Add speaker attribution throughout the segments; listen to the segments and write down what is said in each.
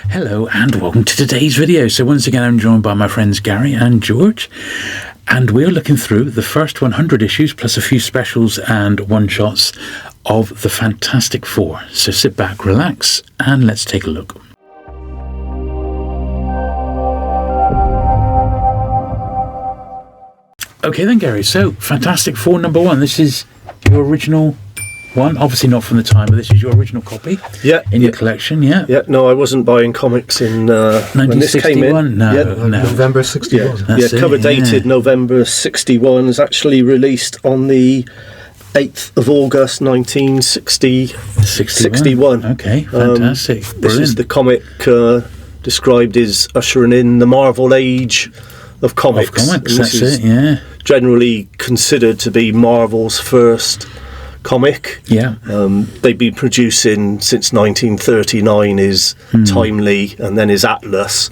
Speaker 1: Hello and welcome to today's video. So once again I'm joined by my friends Gary and George, and we're looking through the first 100 issues plus a few specials and one-shots of the Fantastic Four. So sit back, relax, and let's take a look. Okay then Gary, so Fantastic Four number 1, this is your original one, obviously not from the time, but this is your original copy in your collection.
Speaker 2: No, I wasn't buying comics in when this came in.
Speaker 1: No.
Speaker 3: November 61.
Speaker 2: Cover dated November 61, is actually released on the 8th of August 1961.
Speaker 1: Okay, fantastic.
Speaker 2: This is the comic described as ushering in the Marvel age of comics.
Speaker 1: That's it,
Speaker 2: generally considered to be Marvel's first comic. They've been producing since 1939 is Timely, and then is Atlas.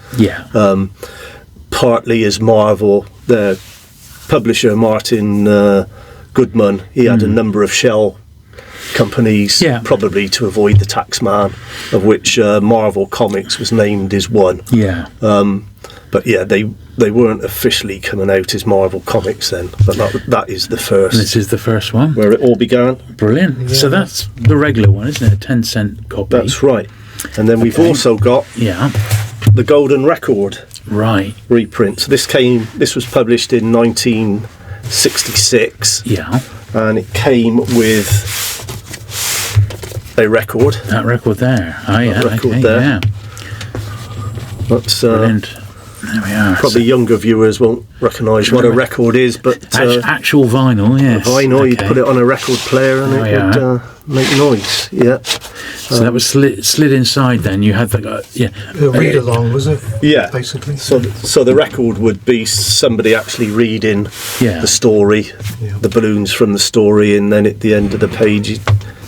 Speaker 2: Partly is Marvel. The publisher Martin Goodman, he had a number of shell companies, probably to avoid the tax man, of which Marvel Comics was named as one. But they weren't officially coming out as Marvel Comics then, but that is the first.
Speaker 1: This is the first one.
Speaker 2: Where it all began.
Speaker 1: Brilliant. So that's the regular one, isn't it? A 10-cent copy.
Speaker 2: That's right. And then we've also got the Golden Record reprint. So this was published in 1966. And it came with a record.
Speaker 1: That record there.
Speaker 2: That's
Speaker 1: brilliant. There we are.
Speaker 2: Probably younger viewers won't recognise what a record is, but
Speaker 1: actual vinyl, yes.
Speaker 2: Vinyl, you'd put it on a record player and it would make noise.
Speaker 1: So that was slid inside. Then you had the
Speaker 3: a read along, was it? Basically.
Speaker 2: So the record would be somebody actually reading the story, the balloons from the story, and then at the end of the page,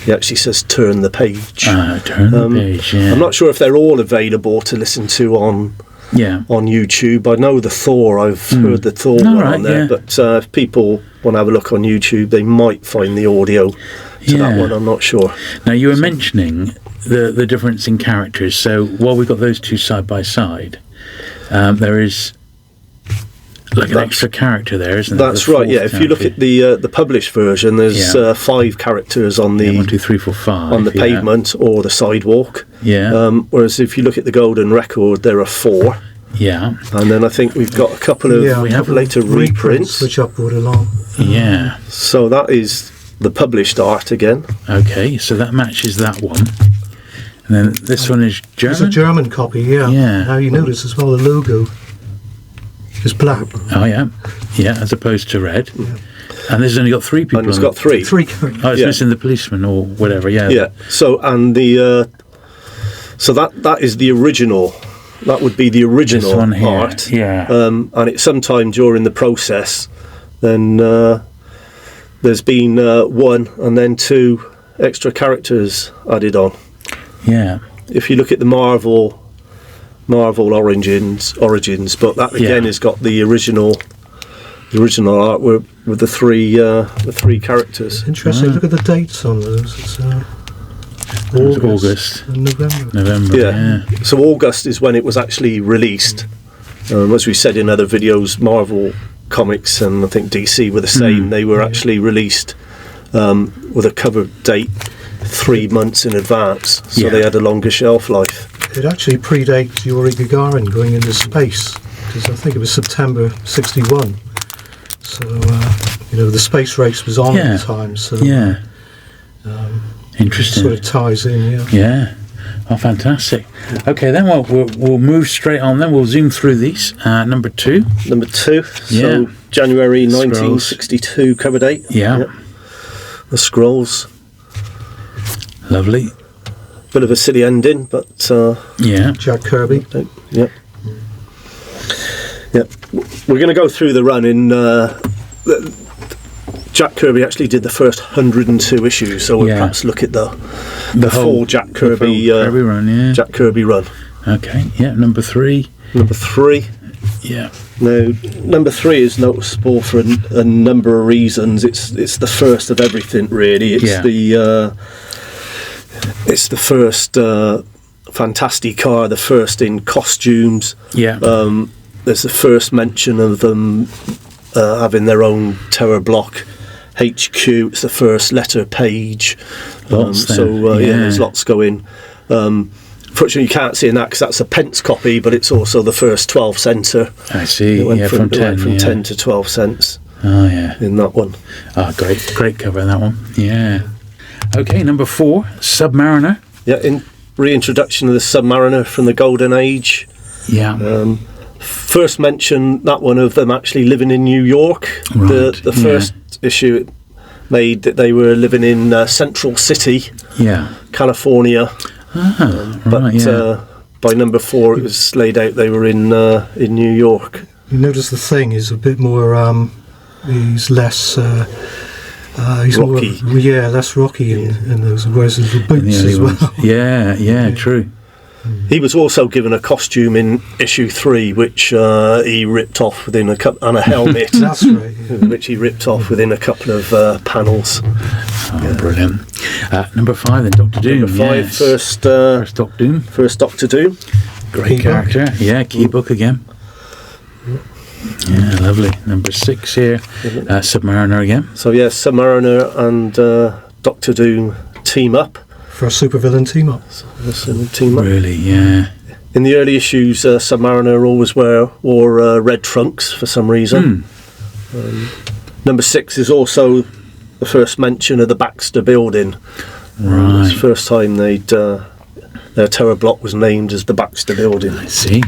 Speaker 2: he actually says "turn the page."
Speaker 1: Turn the page. Yeah.
Speaker 2: I'm not sure if they're all available to listen to on YouTube. I know the Thor, I've heard the Thor one on there, but if people want to have a look on YouTube, they might find the audio to that one, I'm not sure.
Speaker 1: Now you were mentioning the difference in characters, so while we've got those two side by side, there is like an extra character there, isn't there?
Speaker 2: That's right, if you look at the published version, there's 5 characters on the
Speaker 1: 1, 2, 3, 4, 5
Speaker 2: on the pavement or the sidewalk. Whereas if you look at the Golden Record, there are 4. And then I think we've got a couple of
Speaker 1: we have
Speaker 2: later reprints
Speaker 3: which I brought along.
Speaker 2: So that is the published art again.
Speaker 1: Okay, so that matches that one. And then this one is German.
Speaker 3: It's a German copy, Now you notice as well the logo is black.
Speaker 1: As opposed to red. And this has only got 3 people.
Speaker 2: And it's got 3.
Speaker 3: Three.
Speaker 1: It's missing the policeman or whatever.
Speaker 2: So and the so that is the original. That would be the original
Speaker 1: this one here.
Speaker 2: art. And it's sometime during the process, then there's been 1 and then 2 extra characters added on. If you look at the Marvel Origins, but that again has got the original art with the 3 characters.
Speaker 3: Interesting. Look at the dates on those. It's
Speaker 1: August
Speaker 3: and November.
Speaker 1: November.
Speaker 2: So August is when it was actually released. As we said in other videos, Marvel Comics and I think DC were the same. They were actually released with a cover date 3 months in advance, so they had a longer shelf life.
Speaker 3: It actually predates Yuri Gagarin going into space, because I think it was September 61. So the space race was on at the time. So
Speaker 1: interesting.
Speaker 3: Sort of ties in.
Speaker 1: Oh, fantastic. Okay, then we'll move straight on. Then we'll zoom through these. Number 2.
Speaker 2: So January 1962 cover date. The Scrolls.
Speaker 1: Lovely.
Speaker 2: Bit of a silly ending, but
Speaker 3: Jack Kirby.
Speaker 2: We're going to go through the run in. Jack Kirby actually did the first 102 issues, so we'll perhaps look at the full Jack Kirby
Speaker 1: run.
Speaker 2: Jack Kirby run.
Speaker 1: Okay. Number 3.
Speaker 2: Now, number 3 is noticeable for a number of reasons. It's the first of everything, really. It's the first Fantastica, the first in costumes.
Speaker 1: Yeah.
Speaker 2: There's the first mention of them having their own terror block. HQ, it's the first letter page. There's lots going. Fortunately, you can't see in that because that's a pence copy, but it's also the first 12 center.
Speaker 1: I see.
Speaker 2: It went from
Speaker 1: 10,
Speaker 2: 10 to 12 cents.
Speaker 1: Oh, yeah.
Speaker 2: In that one.
Speaker 1: Oh, great cover in that one. Yeah. Okay, number 4, Submariner.
Speaker 2: Yeah, in reintroduction of the Submariner from the Golden Age.
Speaker 1: Yeah.
Speaker 2: First mention, that one, of them actually living in New York.
Speaker 1: Right,
Speaker 2: The first issue it made that they were living in Central City, California. By number 4 it was laid out they were in New York.
Speaker 3: You notice the Thing is a bit more he's less he's
Speaker 2: rocky.
Speaker 3: Less rocky in those, whereas the boots as well.
Speaker 1: Yeah, true.
Speaker 2: He was also given a costume in issue 3, which he ripped off within and a helmet.
Speaker 3: That's right.
Speaker 2: Which he ripped off within a couple of panels.
Speaker 1: Brilliant. Number 5 then, Dr. Doom.
Speaker 2: Number 5,
Speaker 1: first Doctor Doom.
Speaker 2: First Doctor Doom.
Speaker 1: Great character. Yeah, key book again. Yeah, lovely. Number 6 here, Submariner again.
Speaker 2: So Submariner and Doctor Doom team up.
Speaker 3: For a supervillain team up.
Speaker 1: Really, yeah.
Speaker 2: In the early issues, Submariner always wore red trunks for some reason. Number 6 is also the first mention of the Baxter Building.
Speaker 1: Right.
Speaker 2: It's the first time their terror block was named as the Baxter Building.
Speaker 1: I see.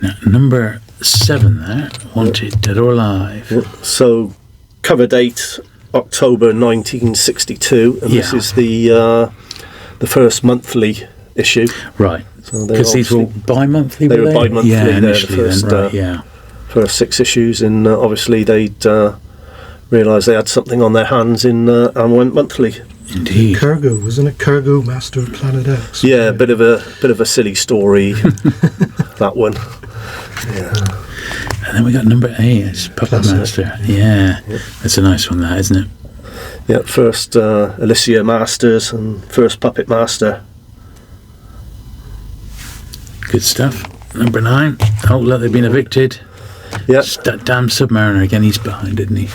Speaker 1: Now, number 7 there, Wanted, Dead or Alive.
Speaker 2: So, cover date October 1962, and this is the first monthly issue.
Speaker 1: Right. Because these were bi-monthly,
Speaker 2: They were bi-monthly.
Speaker 1: Yeah, initially the
Speaker 2: first 6 issues, and obviously they'd realised they had something on their hands and went monthly.
Speaker 1: Indeed.
Speaker 3: Kurgo, wasn't it? Kurgo, Master of Planet X.
Speaker 2: Yeah, a bit of a silly story. That one. Yeah.
Speaker 1: And then we got number 8, it's Puppet Master. Yeah. That's a nice one, that, isn't it?
Speaker 2: Yeah, first Alicia Masters and first Puppet Master.
Speaker 1: Good stuff. Number 9. Oh, look, they've been evicted.
Speaker 2: Yeah.
Speaker 1: It's that damn Submariner again. He's behind, isn't he?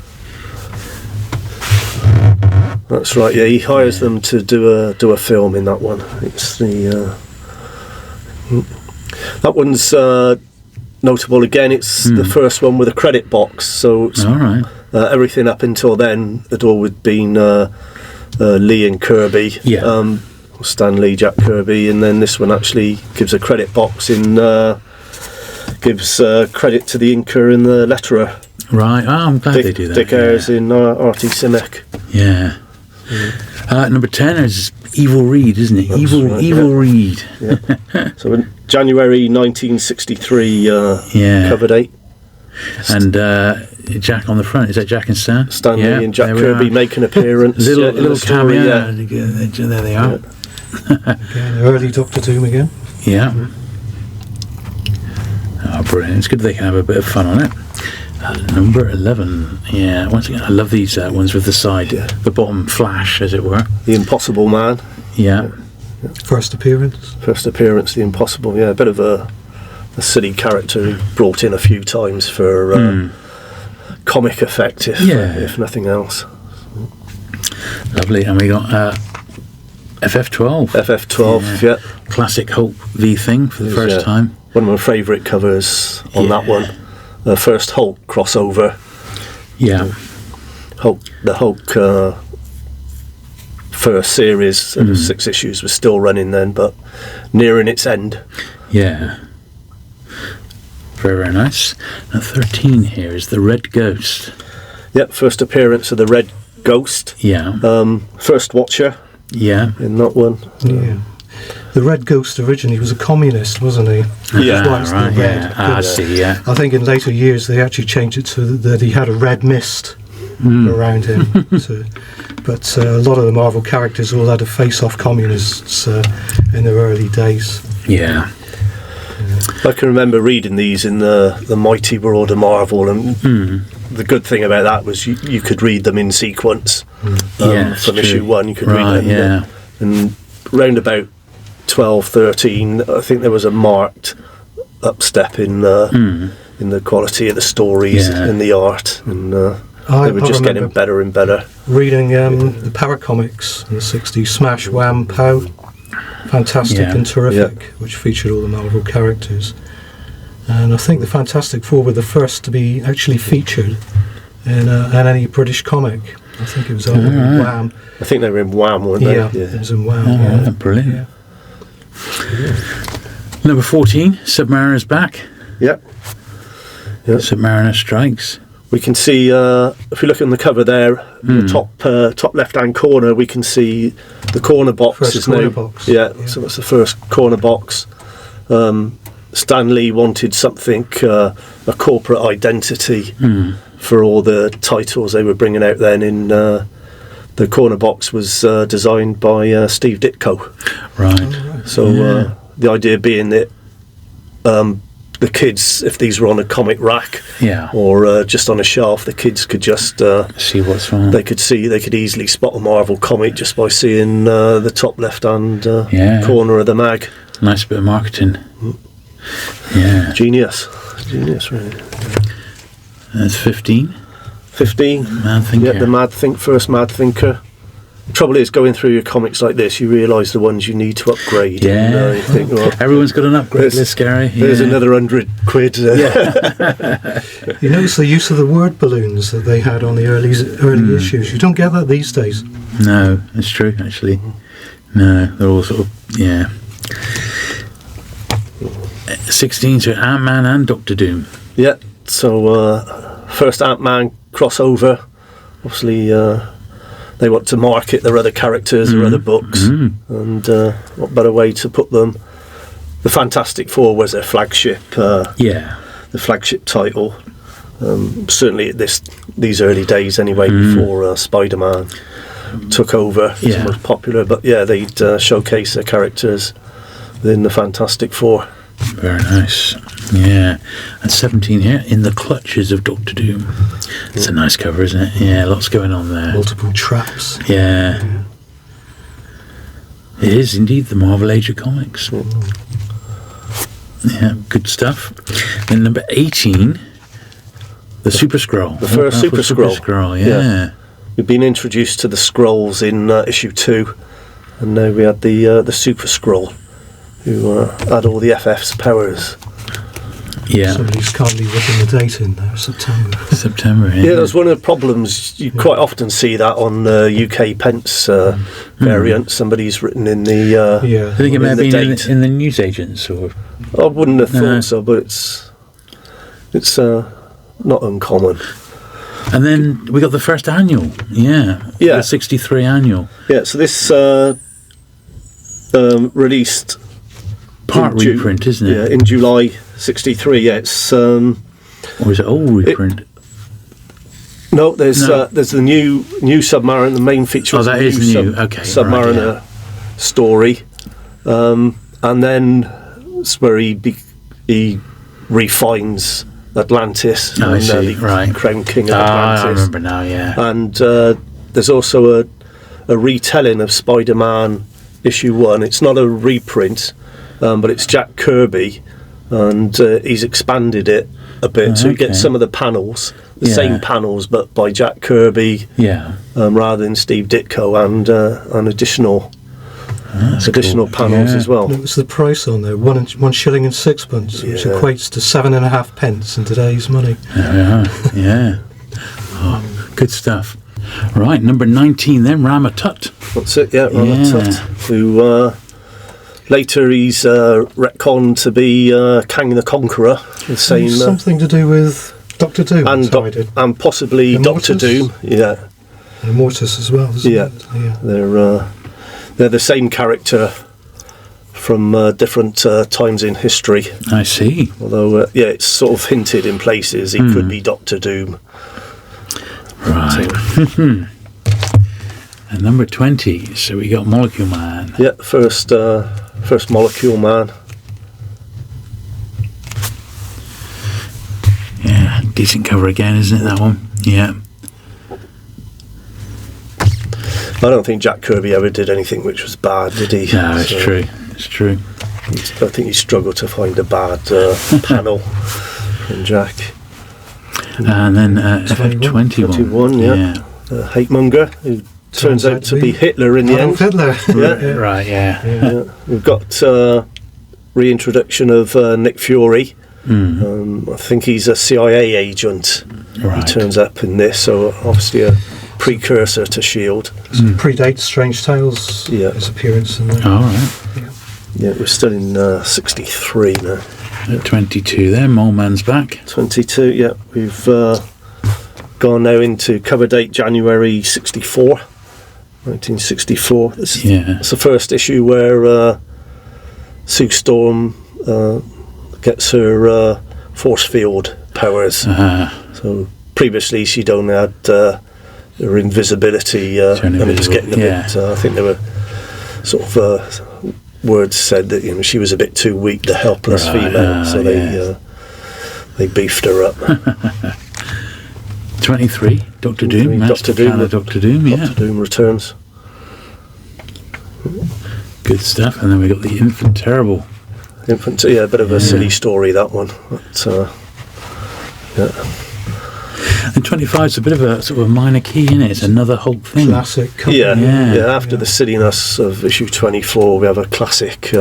Speaker 2: That's right. Yeah, he hires them to do a film in that one. It's the that one's notable again. It's the first one with a credit box. So it's,
Speaker 1: all right.
Speaker 2: Everything up until then had always been Lee and Kirby.
Speaker 1: Yeah.
Speaker 2: Stan Lee, Jack Kirby, and then this one actually gives a credit box in. Gives credit to the inker and the letterer.
Speaker 1: Right. Oh, I'm glad they do that.
Speaker 2: Dick Ayers in Artie Simek.
Speaker 1: Yeah. Number 10 is Evil Reed, isn't it? Evil Reed.
Speaker 2: Yeah. So in January 1963 cover date.
Speaker 1: And Jack on the front. Is that Jack and Stan?
Speaker 2: Stan Lee and Jack Kirby make an appearance.
Speaker 1: little cameo. There they are.
Speaker 3: Again, early Doctor Doom again.
Speaker 1: Yeah. Oh, brilliant. It's good they can have a bit of fun on it. Number 11. Yeah, once again, I love these ones with the bottom flash, as it were.
Speaker 2: The Impossible Man.
Speaker 1: Yeah.
Speaker 3: First appearance,
Speaker 2: The Impossible. Yeah, a bit of a silly character brought in a few times for comic effect, if nothing else.
Speaker 1: Lovely. And we got FF12.
Speaker 2: FF12, yeah.
Speaker 1: Classic Hulk V thing for the first time.
Speaker 2: One of my favourite covers on that one. The first Hulk crossover.
Speaker 1: Yeah.
Speaker 2: The Hulk first series of 6 issues was still running then, but nearing its end.
Speaker 1: Yeah. Very, very nice. Now 13 here is the Red Ghost.
Speaker 2: Yep, first appearance of the Red Ghost.
Speaker 1: Yeah.
Speaker 2: First Watcher.
Speaker 1: Yeah.
Speaker 2: In that one.
Speaker 3: Yeah. The Red Ghost originally was a communist, wasn't he?
Speaker 2: Yeah,
Speaker 1: right. Yeah. I see. Yeah.
Speaker 3: I think in later years they actually changed it to that he had a red mist around him. But a lot of the Marvel characters all had to face off communists in their early days.
Speaker 1: Yeah.
Speaker 2: I can remember reading these in the Mighty World of Marvel, and the good thing about that was you could read them in sequence. From issue 1, you could read them.
Speaker 1: Yeah.
Speaker 2: And round about 12, 13, I think there was a marked upstep in the quality of the stories, in the art, and they were just getting better and better.
Speaker 3: Reading the Power comics in the 60s, Smash, Wham, Pow, fantastic and terrific, which featured all the Marvel characters. And I think the Fantastic Four were the first to be actually featured in any British comic. I think it was Wham.
Speaker 2: I think they were in Wham, weren't they?
Speaker 3: Yeah, it was in Wham.
Speaker 1: Brilliant. Yeah. Number 14, Submariner is back.
Speaker 2: Yep.
Speaker 1: Submariner strikes.
Speaker 2: We can see, if we look on the cover there, the top left-hand corner, we can see the corner box.
Speaker 3: First corner box.
Speaker 2: Yeah, so that's the first corner box. Stan Lee wanted something, a corporate identity for all the titles they were bringing out then. The corner box was designed by Steve Ditko.
Speaker 1: Right.
Speaker 2: So the idea being that the kids, if these were on a comic rack or just on a shelf, the kids could just
Speaker 1: see what's wrong.
Speaker 2: They could easily spot a Marvel comic just by seeing the top left-hand corner of the mag.
Speaker 1: Nice bit of marketing. Yeah.
Speaker 2: Genius, really.
Speaker 1: That's 15.
Speaker 2: 15.
Speaker 1: Mad Thinker.
Speaker 2: Yeah, the first Mad Thinker. The trouble is, going through your comics like this, you realise the ones you need to upgrade.
Speaker 1: Yeah.
Speaker 2: And, you think, well,
Speaker 1: everyone's got an upgrade list, Gary.
Speaker 2: There's another £100.
Speaker 3: You notice the use of the word balloons that they had on the early issues. You don't get that these days.
Speaker 1: No, it's true, actually. No, they're all sort of, 16, so Ant-Man and Doctor Doom.
Speaker 2: Yeah, so first Ant-Man crossover. Obviously, they want to market their other characters or other books, and what better way to put them? The Fantastic Four was their flagship. The flagship title. Certainly at these early days, anyway, before Spider-Man took over, was the most popular. But they'd showcase their characters within the Fantastic Four.
Speaker 1: Very nice. Yeah. And 17 here, In the Clutches of Doctor Doom. It's a nice cover, isn't it? Yeah, lots going on there.
Speaker 3: Multiple traps.
Speaker 1: Yeah. It is indeed the Marvel Age of Comics. Yeah, good stuff. And number 18, the Super Skrull.
Speaker 2: The first Super
Speaker 1: Skrull, yeah.
Speaker 2: We've been introduced to the Skrulls in issue 2, and now we had the Super Skrull, who had all the FF's powers.
Speaker 3: Yeah. Somebody's kindly written the date in there, September.
Speaker 2: Yeah, that's one of the problems. You quite often see that on the UK pence variant. Somebody's written in the
Speaker 1: I think it may have been in the newsagents, or
Speaker 2: I wouldn't have thought so, but it's not uncommon.
Speaker 1: And then we got the first annual, the 63 annual.
Speaker 2: Yeah, so this released
Speaker 1: part reprint, isn't it?
Speaker 2: Yeah, in July 63. Yeah, it's
Speaker 1: or is it all reprint?
Speaker 2: There's the new Submariner. The main feature is the new Submariner story, and then it's where he refines Atlantis, the Crown King of Atlantis.
Speaker 1: I remember now,
Speaker 2: and there's also a retelling of Spider-Man issue 1. It's not a reprint, but it's Jack Kirby, and he's expanded it a bit, so you get some of the panels, the same panels, but by Jack Kirby, rather than Steve Ditko, and additional panels as well.
Speaker 3: It was the price on there, 1 shilling and 6pence, which equates to 7.5 pence in today's money.
Speaker 1: Good stuff. Right, number 19 then, Ramatut.
Speaker 2: That's it, Ramatut, who later he's retconned to be Kang the Conqueror. The same
Speaker 3: something to do with Doctor Doom,
Speaker 2: and possibly Doctor Doom,
Speaker 3: and Immortus as well, isn't it? Yeah.
Speaker 2: They're the same character from different times in history.
Speaker 1: I see.
Speaker 2: Although, it's sort of hinted in places he could be Doctor Doom.
Speaker 1: Right. And number 20, so we got Molecule Man.
Speaker 2: Yeah, first Molecule Man.
Speaker 1: Yeah, decent cover again, isn't it, that one? Yeah.
Speaker 2: I don't think Jack Kirby ever did anything which was bad, did he?
Speaker 1: No, it's true. it's true.
Speaker 2: I think he struggled to find a bad panel from Jack.
Speaker 1: And then FF21.
Speaker 2: 21, yeah. Hate-monger, who turns out to be Hitler in the end.
Speaker 3: Hitler.
Speaker 2: Yeah.
Speaker 1: Right, yeah.
Speaker 2: We've got reintroduction of Nick Fury. I think he's a CIA agent.
Speaker 1: Right.
Speaker 2: He turns up in this, so obviously a precursor to S.H.I.E.L.D.
Speaker 3: Predates Strange Tales, his appearance in there.
Speaker 1: All right.
Speaker 2: Yeah, we're still in 63 now.
Speaker 1: At 22 there, Mole Man's back.
Speaker 2: 22, yeah. We've gone now into cover date January 1964. It's the first issue where Sue Storm gets her force field powers. So previously she'd only had her invisibility, and it was getting a bit. I think there were sort of words said that she was a bit too weak, the helpless female, so they beefed her up.
Speaker 1: 23, Doctor Doom,
Speaker 2: Doctor Doom,
Speaker 1: Doctor Doom,
Speaker 2: Doctor Doom returns.
Speaker 1: Good stuff, and then we got the Infant Terrible.
Speaker 2: A bit of a silly story, that one. But,
Speaker 1: And 25 is a bit of a sort of a minor key in it. It's another Hulk thing.
Speaker 3: Classic.
Speaker 2: After the silliness of issue 24, we have a classic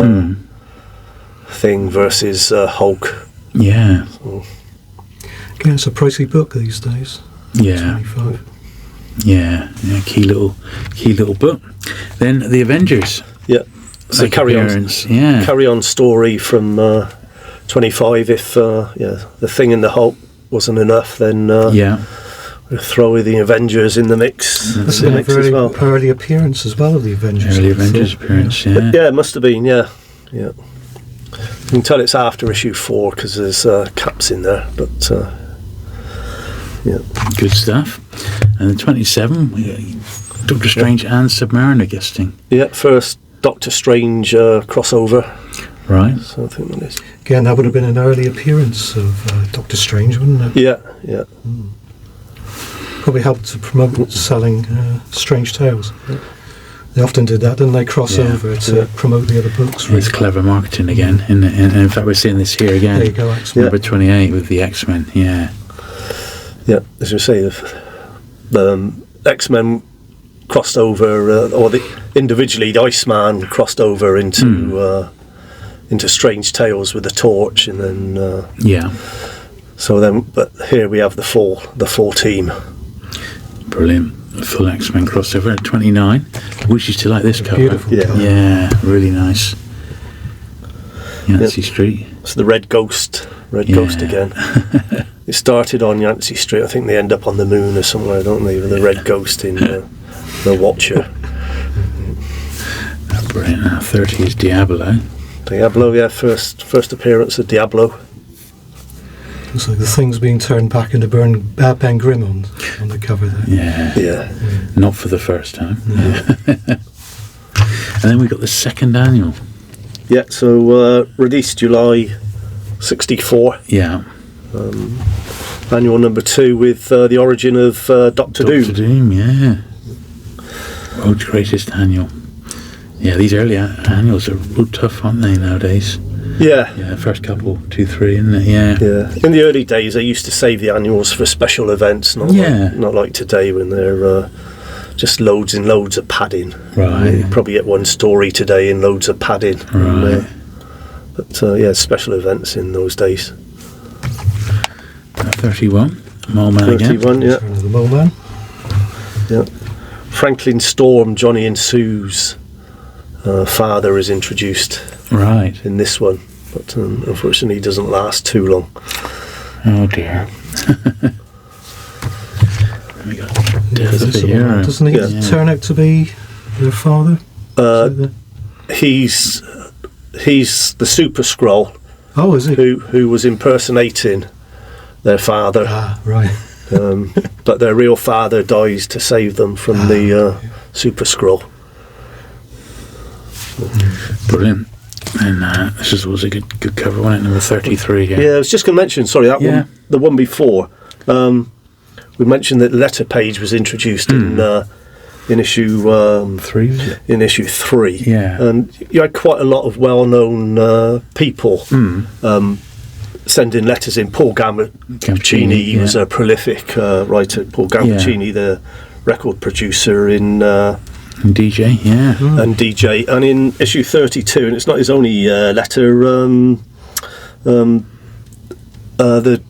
Speaker 2: thing versus Hulk.
Speaker 1: Yeah.
Speaker 2: So.
Speaker 3: Again, it's a pricey book these days.
Speaker 1: Yeah.
Speaker 3: 25.
Speaker 1: Yeah. Key little book. Then the Avengers.
Speaker 2: Yeah. So carry on story from 25. If the Thing and the Hulk wasn't enough, then we'll throw the Avengers in the mix.
Speaker 3: That's a very early appearance as well of the Avengers.
Speaker 1: Early Avengers appearance, yeah.
Speaker 2: Yeah, it must have been, yeah. You can tell it's after issue 4 because there's caps in there, but
Speaker 1: good stuff. And then 27, we got Doctor Strange and Submariner guesting.
Speaker 2: Yeah, first Doctor Strange crossover.
Speaker 1: Right.
Speaker 2: So I think that is.
Speaker 3: Again, that would have been an early appearance of Doctor Strange, wouldn't it?
Speaker 2: Yeah.
Speaker 3: Probably helped to promote selling Strange Tales. They often did that, didn't they? Crossover to promote the other books.
Speaker 1: It's clever marketing again. And in fact, we're seeing this here again.
Speaker 3: There you go, X-Men.
Speaker 1: Number 28 with the X-Men, Yeah,
Speaker 2: as you say, the X-Men crossed over, individually, the Iceman crossed over into Strange Tales with the Torch, and then but here we have the full team.
Speaker 1: Brilliant. Full X-Men crossover at 29. I wish you still like this cover.
Speaker 3: Beautiful.
Speaker 1: Yeah, really nice. Yancey Street.
Speaker 2: It's the Red Ghost again. It started on Yancey Street. I think they end up on the moon or somewhere, don't they? With the Red Ghost in the Watcher.
Speaker 1: Brilliant. 30 is Diablo.
Speaker 2: First appearance of Diablo.
Speaker 3: Looks like the Thing's being turned back into Ben Grimm on the cover there.
Speaker 1: Yeah. Not for the first time. No. And then we got the second annual.
Speaker 2: Yeah, so released July 64.
Speaker 1: Yeah.
Speaker 2: Annual number 2 with the origin of Doctor Doom.
Speaker 1: Doctor Doom, yeah. World's greatest annual. Yeah, these early annuals are real tough, aren't they, nowadays?
Speaker 2: Yeah.
Speaker 1: First couple, 2, 3, isn't it? Yeah.
Speaker 2: In the early days, they used to save the annuals for special events, not like today when they're just loads and loads of padding.
Speaker 1: Right.
Speaker 2: You probably get one story today in loads of padding.
Speaker 1: Right.
Speaker 2: But special events in those days.
Speaker 1: 31, Mole Man again.
Speaker 2: 31, yeah.
Speaker 3: The Mole Man.
Speaker 2: Yeah. Franklin Storm, Johnny and Sue's father is introduced.
Speaker 1: Right.
Speaker 2: In this one, but unfortunately, he doesn't last too long.
Speaker 1: Oh dear. We got
Speaker 3: doesn't he turn out to be their father?
Speaker 2: He's the Super Skrull.
Speaker 3: Oh, is he?
Speaker 2: Who was impersonating their father?
Speaker 3: Ah, right.
Speaker 2: But their real father dies to save them from the Super Skrull.
Speaker 1: Brilliant. And this was a good cover, wasn't it? Number 33.
Speaker 2: Yeah, I was just going to mention, one, the one before. We mentioned that the letter page was introduced in in issue
Speaker 1: 3.
Speaker 2: In issue 3,
Speaker 1: Yeah.
Speaker 2: and you had quite a lot of well-known people sending letters in. Paul Gambaccini, he was a prolific writer. Paul Gambaccini, the record producer in
Speaker 1: DJ,
Speaker 2: and DJ, and in issue 32, and it's not his only letter. The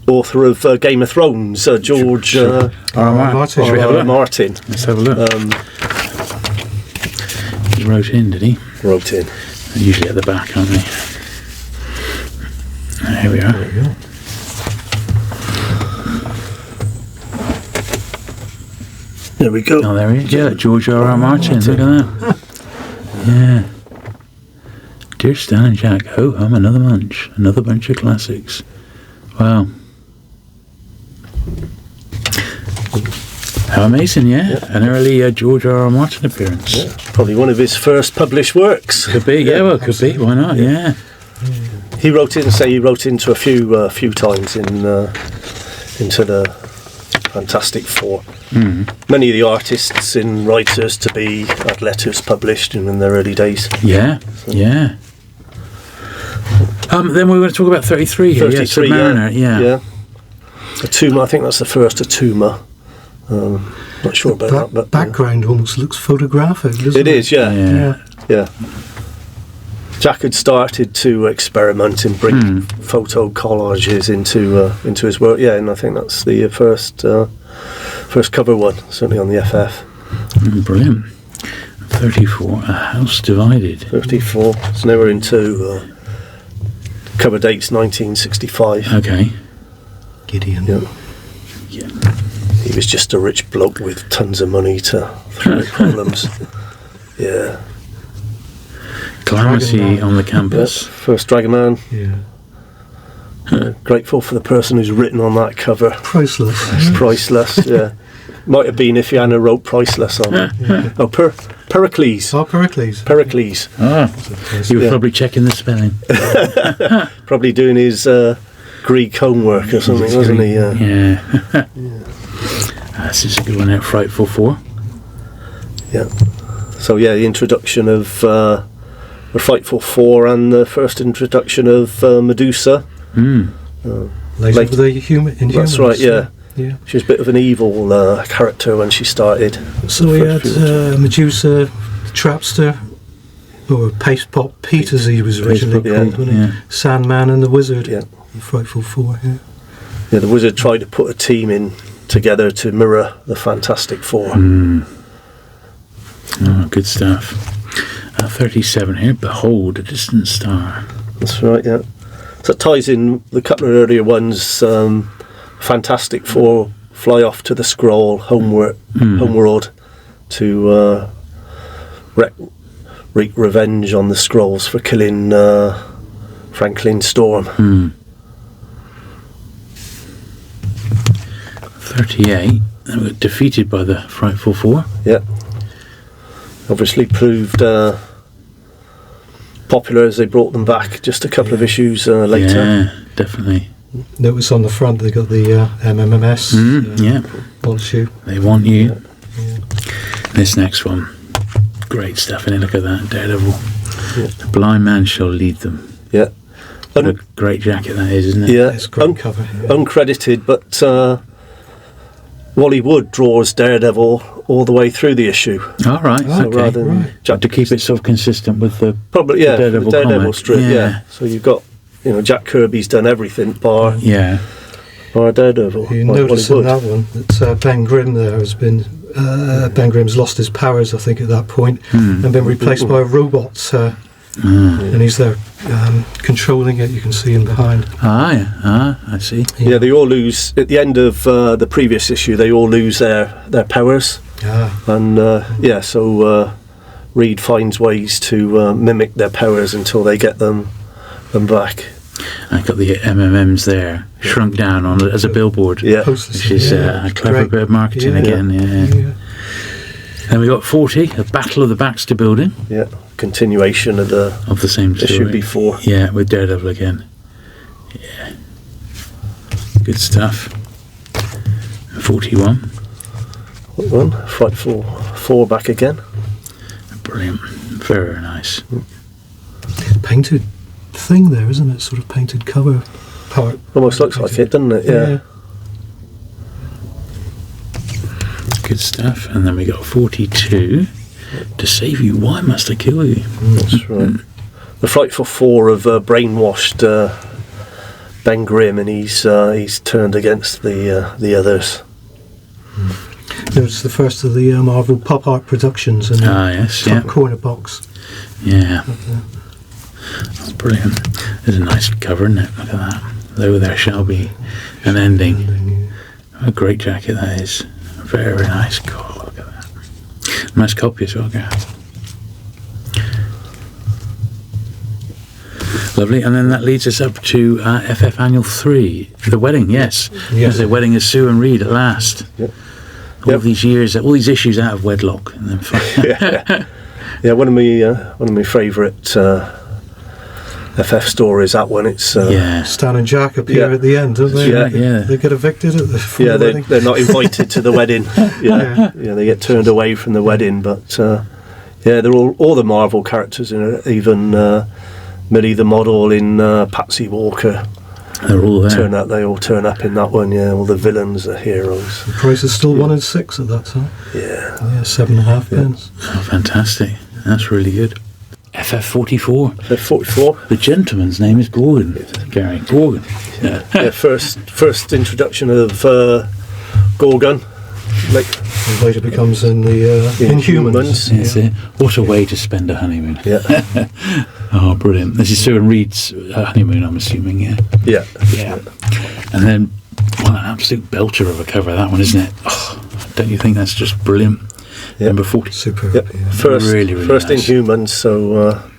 Speaker 2: author of Game of Thrones, George
Speaker 3: Martin.
Speaker 1: Should we have a look?
Speaker 2: Martin.
Speaker 1: Let's have a look. He wrote in, did he?
Speaker 2: Wrote in.
Speaker 1: They're usually at the back, aren't they? Here we are.
Speaker 3: There we go.
Speaker 2: There we go.
Speaker 1: Oh, there he is. Yeah, George R.R. Martin. Look at that. Yeah. Dear Stan and Jack, ho hum, another bunch of classics. Wow. How amazing, yeah. An early George R.R. Martin appearance.
Speaker 2: Yeah. Probably one of his first published works.
Speaker 1: Could be, could be. Why not? Yeah.
Speaker 2: He wrote into a few times into the Fantastic Four. Many of the artists and writers to be had letters published in their early days.
Speaker 1: Yeah, yeah. Then we're going to talk about 33 here.
Speaker 2: 33,
Speaker 1: Submariner, yeah.
Speaker 2: Atuma, I think that's the first Atuma. Not sure about that, but
Speaker 3: background almost looks photographic, doesn't it?
Speaker 2: It is, yeah. Jack had started to experiment and bring photo collages into his work, and I think that's the first cover one, certainly on the FF.
Speaker 1: Brilliant. 34, A House Divided.
Speaker 2: 34, so now we're into cover dates 1965.
Speaker 1: Okay.
Speaker 3: Gideon.
Speaker 1: Yeah.
Speaker 2: He was just a rich bloke with tons of money to throw at problems. Yeah.
Speaker 1: Calamity on the campus.
Speaker 2: First Dragon Man.
Speaker 3: Yeah.
Speaker 2: Grateful for the person who's written on that cover.
Speaker 3: Priceless.
Speaker 2: Priceless, yeah. Might have been if Yana wrote Priceless on it. Oh, Pericles.
Speaker 3: Oh, Pericles.
Speaker 2: Pericles.
Speaker 1: He was probably checking the spelling.
Speaker 2: Probably doing his Greek homework or something, wasn't he?
Speaker 1: Yeah. This is a good one out, Frightful 4.
Speaker 2: Yeah. So, the introduction of the Frightful 4 and the first introduction of Medusa.
Speaker 3: Later with the Inhumans.
Speaker 2: That's right, yeah.
Speaker 3: Yeah.
Speaker 2: She was a bit of an evil character when she started.
Speaker 3: So we had Medusa, Trapster, or Paste Pop Pete as he was originally called, wasn't he? Sandman and the Wizard.
Speaker 2: Yeah.
Speaker 3: The Frightful 4,
Speaker 2: Yeah, the Wizard tried to put a team in together to mirror the Fantastic Four.
Speaker 1: Oh, good stuff. 37 here, Behold a Distant Star.
Speaker 2: That's right, yeah. So it ties in the couple of earlier ones. Fantastic Four fly off to the Skrull homeworld to wreak revenge on the Skrulls for killing Franklin Storm.
Speaker 1: 38, they were defeated by the Frightful Four.
Speaker 2: Yeah. Obviously proved popular as they brought them back just a couple of issues later.
Speaker 1: Yeah, definitely.
Speaker 3: Notice on the front they got the MMMS. Want you.
Speaker 1: They want you. Yeah. This next one, great stuff. And look at that, Daredevil. The blind man shall lead them.
Speaker 2: Yeah.
Speaker 1: What a great jacket that is, isn't it?
Speaker 2: Yeah.
Speaker 3: It's a great cover. Yeah.
Speaker 2: Uncredited, but Wally Wood draws Daredevil all the way through the issue.
Speaker 1: All right.
Speaker 2: So rather than
Speaker 1: to keep it sort of consistent with the
Speaker 2: Daredevil
Speaker 1: comic.
Speaker 2: strip. Yeah. So you've got Jack Kirby's done everything bar Daredevil.
Speaker 3: You notice in that one that Ben Grimm there has been Ben Grimm's lost his powers, I think, at that point, and been replaced by a robot. And he's there controlling it. You can see him behind.
Speaker 1: I see.
Speaker 2: Yeah, they all lose at the end of the previous issue. They all lose their powers. And so Reed finds ways to mimic their powers until they get them back. I
Speaker 1: got the MMMs there, shrunk down on as a billboard.
Speaker 2: Yeah,
Speaker 1: which is a clever bit of marketing again. Yeah. Then we got 40, a Battle of the Baxter Building.
Speaker 2: Yeah, continuation of the
Speaker 1: same story.
Speaker 2: Issue before.
Speaker 1: Yeah, with Daredevil again. Yeah, good stuff. 41.
Speaker 2: What one? Frightful 44 back again.
Speaker 1: Brilliant. Very nice.
Speaker 3: Painted thing there, isn't it? Sort of painted cover part.
Speaker 2: Almost looks like it, doesn't it? Yeah.
Speaker 1: Good stuff. And then we got 42. To save you, why must I kill you?
Speaker 2: That's right. The Frightful Four of brainwashed Ben Grimm, and he's turned against the others.
Speaker 3: It was the first of the Marvel pop art productions in the
Speaker 1: yes,
Speaker 3: top corner box.
Speaker 1: Yeah. That's brilliant. There's a nice cover, isn't it? Look at that. Though there shall be an ending. What a great jacket that is. Very nice. God, look at that. Nice copy as well, Gareth. Lovely. And then that leads us up to FF Annual 3. The wedding, yes. The wedding of Sue and Reed at last.
Speaker 2: Yep.
Speaker 1: All these years, all these issues out of wedlock. And then
Speaker 2: one of my favourite FF stories, that one. It's
Speaker 3: Stan and Jack appear at the end, don't they? They get evicted at the wedding.
Speaker 2: They're not invited to the wedding. They get turned away from the wedding. But they're all the Marvel characters in it, even Millie the model in Patsy Walker.
Speaker 1: They're all there.
Speaker 2: They all turn up in that one. All the villains, the heroes.
Speaker 3: The price is still 1 and 6 at that time. 7.5 pence.
Speaker 1: Oh, fantastic! That's really good. FF44.
Speaker 2: FF44.
Speaker 1: The gentleman's name is Gorgon. Gary Gorgon.
Speaker 2: First introduction of Gorgon.
Speaker 3: And later becomes in the Inhumans.
Speaker 1: What a way to spend a honeymoon. Oh, brilliant. This is Sue and Reed's honeymoon, I'm assuming,
Speaker 2: Yeah.
Speaker 1: And then, an absolute belter of a cover, that one, isn't it? Oh, don't you think that's just brilliant? Number 40.
Speaker 3: Superb.
Speaker 2: First
Speaker 1: really
Speaker 2: nice.
Speaker 1: Inhumans,
Speaker 2: so a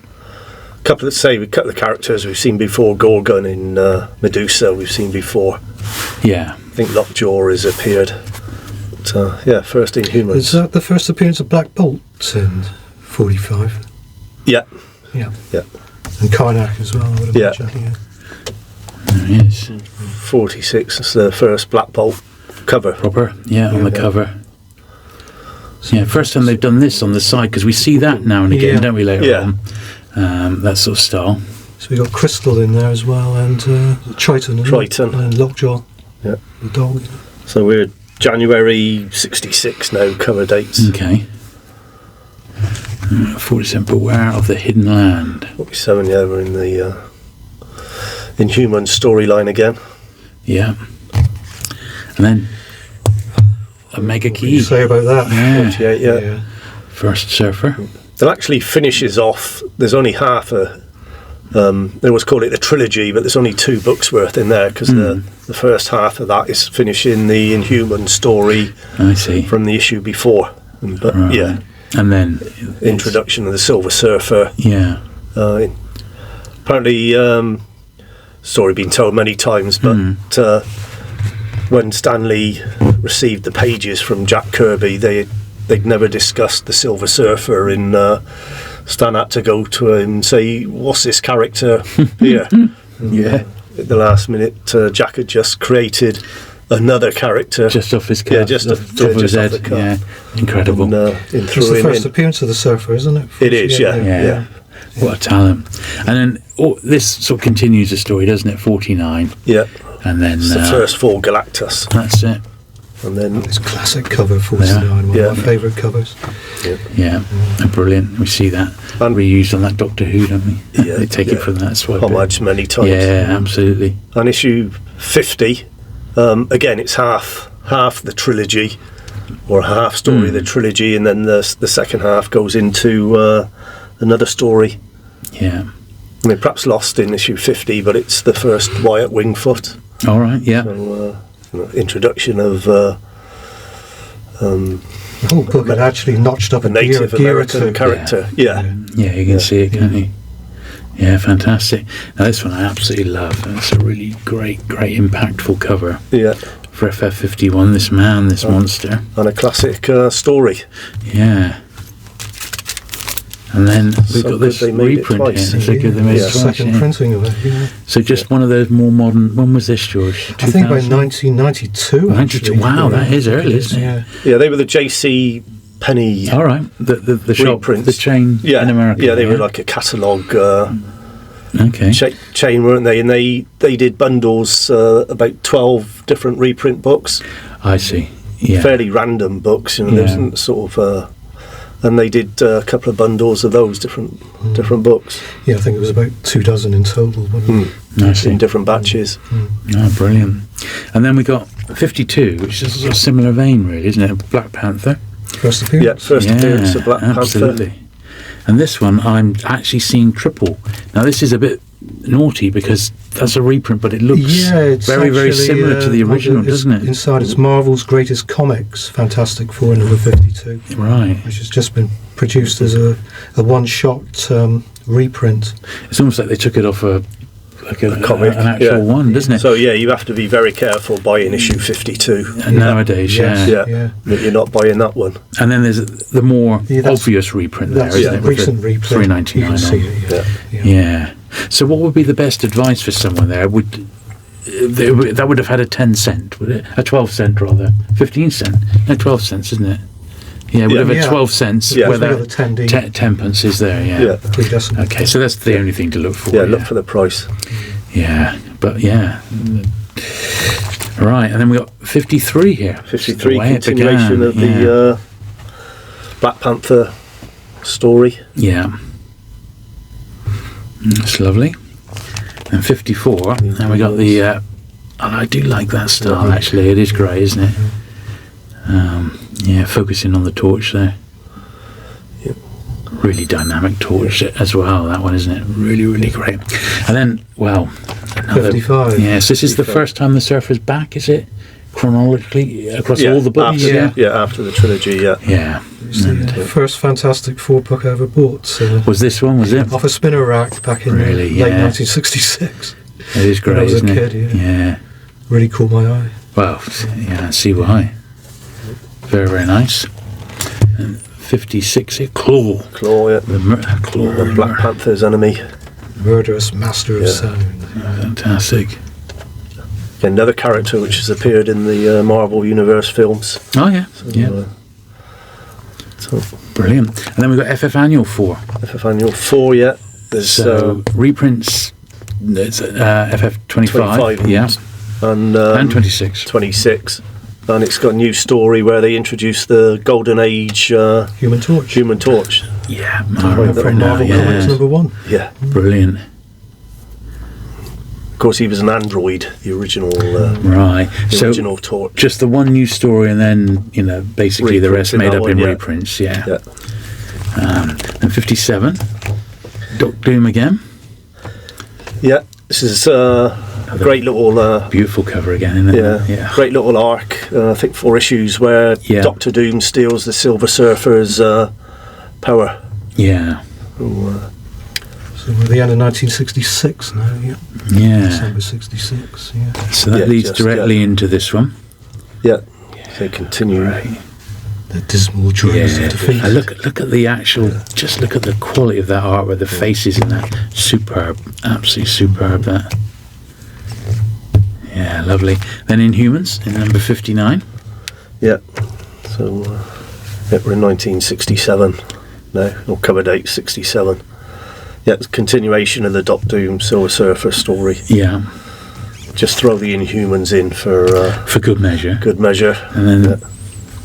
Speaker 2: couple of characters we've seen before. Gorgon in Medusa we've seen before.
Speaker 1: Yeah.
Speaker 2: I think Lockjaw has appeared. But, first Inhumans.
Speaker 3: Is that the first appearance of Black Bolt in 45?
Speaker 2: Yeah.
Speaker 3: And Karnak as well, I would imagine.
Speaker 1: There he is.
Speaker 2: 46 is the first Black Bolt cover.
Speaker 1: Proper, on the cover. First time they've done this on the side, because we see that now and again, don't we, later on? That sort of style.
Speaker 3: So we got Crystal in there as well, and Triton. And Lockjaw.
Speaker 2: Yeah.
Speaker 3: The dog.
Speaker 2: So we're January 66 now, cover dates.
Speaker 1: Okay. 47, Beware of the Hidden Land.
Speaker 2: 47, we're in the Inhuman storyline again.
Speaker 1: Yeah. And then a mega key.
Speaker 3: What do you say about that?
Speaker 2: 48,
Speaker 1: First Surfer.
Speaker 2: It actually finishes off, there's only half a, they always call it a trilogy, but there's only 2 books worth in there, because the first half of that is finishing the Inhuman story from the issue before. But
Speaker 1: and then
Speaker 2: introduction of the Silver Surfer. Apparently story been told many times, but when Stanley received the pages from Jack Kirby, they'd never discussed the Silver Surfer. In Stan had to go to him and say, "What's this character here?" At the last minute, Jack had just created another character
Speaker 1: just off his cuff,
Speaker 2: just off
Speaker 1: his head. Incredible.
Speaker 2: And,
Speaker 3: it's the first appearance of the Surfer, isn't it?
Speaker 2: It is, yeah.
Speaker 1: What a talent. And then this sort of continues the story, doesn't it? 49.
Speaker 2: Yeah.
Speaker 1: And then
Speaker 2: it's the first 4 Galactus.
Speaker 1: That's it.
Speaker 2: And then
Speaker 3: this classic cover, 49, one of my favourite covers.
Speaker 1: Brilliant. We see that and reused on that Doctor Who, don't we? They take it from that swipe.
Speaker 2: Homage many times.
Speaker 1: Yeah, absolutely.
Speaker 2: And issue 50, again, it's half the trilogy, or half story of the trilogy, and then the second half goes into another story.
Speaker 1: Yeah.
Speaker 2: I mean, perhaps lost in issue 50, but it's the first Wyatt Wingfoot.
Speaker 1: All right, yeah.
Speaker 2: So, introduction of
Speaker 3: the whole book had actually notched up
Speaker 2: a Native American character.
Speaker 1: Yeah, you can see it, can't you? Yeah, fantastic. Now this one I absolutely love. It's a really great impactful cover.
Speaker 2: Yeah.
Speaker 1: For FF51, this monster.
Speaker 2: And a classic story.
Speaker 1: Yeah. And then we've got this reprint here. So good they made it twice.
Speaker 3: Second printing of it. Yeah.
Speaker 1: So just one of those more modern. When was this, George?
Speaker 3: I think by 1992.
Speaker 1: Wow, that is early, isn't it?
Speaker 2: Yeah, they were the JC penny.
Speaker 1: All right, the shop,
Speaker 2: reprints.
Speaker 1: the chain in America.
Speaker 2: Yeah, they were like a catalogue
Speaker 1: okay.
Speaker 2: chain, weren't they? And they did bundles, about 12 different reprint books.
Speaker 1: I see. Yeah.
Speaker 2: Fairly random books, you know. There wasn't sort of, and they did a couple of bundles of those different books.
Speaker 3: Yeah, I think it was about 24 in total, wasn't it?
Speaker 2: In different batches.
Speaker 1: Oh, brilliant. And then we got 52, which is a similar vein, really, isn't it? Black Panther.
Speaker 3: First appearance.
Speaker 2: Yeah, first appearance of Black
Speaker 1: absolutely.
Speaker 2: Panther.
Speaker 1: And this one, I'm actually seeing triple. Now, this is a bit naughty because that's a reprint, but it looks
Speaker 3: it's
Speaker 1: very similar to the original, doesn't it?
Speaker 3: Inside, it's Marvel's Greatest Comics, Fantastic Four number 52.
Speaker 1: Right.
Speaker 3: Which has just been produced as a one-shot reprint.
Speaker 1: It's almost like they took it off a
Speaker 2: comic,
Speaker 1: an actual one, doesn't it?
Speaker 2: So you have to be very careful buying issue 52
Speaker 1: nowadays.
Speaker 2: that you're not buying that one.
Speaker 1: And then there's the more obvious reprint there, isn't it?
Speaker 3: Recent reprint.
Speaker 1: $3.99 Yeah. So what would be the best advice for someone there? That would have had a 10 cent, would it? A 12 cent rather, 15 cent. No, 12 cents, isn't it? Yeah, it would have had 12 cents.
Speaker 3: Where the
Speaker 1: 10 pence is there. Yeah. Okay, so that's the only thing to look for.
Speaker 2: Yeah, look for the price.
Speaker 1: Yeah, but right, and then we got 53 here.
Speaker 2: 53, continuation of the Black Panther story.
Speaker 1: Yeah. That's lovely. And 54, and we got the... and I do like that style, actually. It is great, isn't it? Focusing on the torch there.
Speaker 2: Yep.
Speaker 1: Really dynamic torch as well, that one, isn't it? Really, really great. And then, another...
Speaker 3: 55.
Speaker 1: Yes, this is the first time the Surfer's back, is it? Chronologically, across all the books?
Speaker 2: After the trilogy,
Speaker 1: Yeah.
Speaker 3: It's the first Fantastic Four book I ever bought.
Speaker 1: Was this one, was it?
Speaker 3: Off a spinner rack back in late 1966.
Speaker 1: It is great,
Speaker 3: when I was
Speaker 1: isn't
Speaker 3: a kid,
Speaker 1: yeah.
Speaker 3: Really caught my eye.
Speaker 1: Well, I see why. Very, very nice. And 56 here, Claw.
Speaker 2: The Black Panther's enemy.
Speaker 3: Murderous master of sound.
Speaker 1: Fantastic.
Speaker 2: Another character which has appeared in the Marvel Universe films.
Speaker 1: Oh, yeah. Brilliant. And then we've got FF Annual 4.
Speaker 2: FF Annual 4, yeah. There's
Speaker 1: reprints, it's FF 25,
Speaker 2: and
Speaker 1: 26.
Speaker 2: 26. And it's got a new story where they introduce the Golden Age
Speaker 3: Human Torch.
Speaker 1: Yeah,
Speaker 3: Marvel Comics number 1.
Speaker 2: Yeah.
Speaker 1: Brilliant.
Speaker 2: Of course, he was an android, the original original Torch.
Speaker 1: Just the one new story, and then basically the rest made up in reprints. Yeah. And 57, Doctor Doom again. Yeah,
Speaker 2: this is a great little
Speaker 1: beautiful cover again, isn't it?
Speaker 2: Yeah. Great little arc. I think 4 issues where Doctor Doom steals the Silver Surfer's power.
Speaker 1: Yeah.
Speaker 3: So we're at the end of 1966 now, December 66,
Speaker 1: So that leads directly into this one.
Speaker 2: Yeah. They continue.
Speaker 1: Right.
Speaker 3: The dismal joys of defeat.
Speaker 1: Look at the actual, just look at the quality of that art with the faces in that. Superb. Absolutely superb, that. Yeah, lovely. Then Inhumans in number 59.
Speaker 2: Yeah. So we're in 1967 now, or cover date 67. Yeah, it's a continuation of the Doctor Doom Silver Surfer story.
Speaker 1: Yeah.
Speaker 2: Just throw the Inhumans in for
Speaker 1: good measure.
Speaker 2: Good measure.
Speaker 1: And then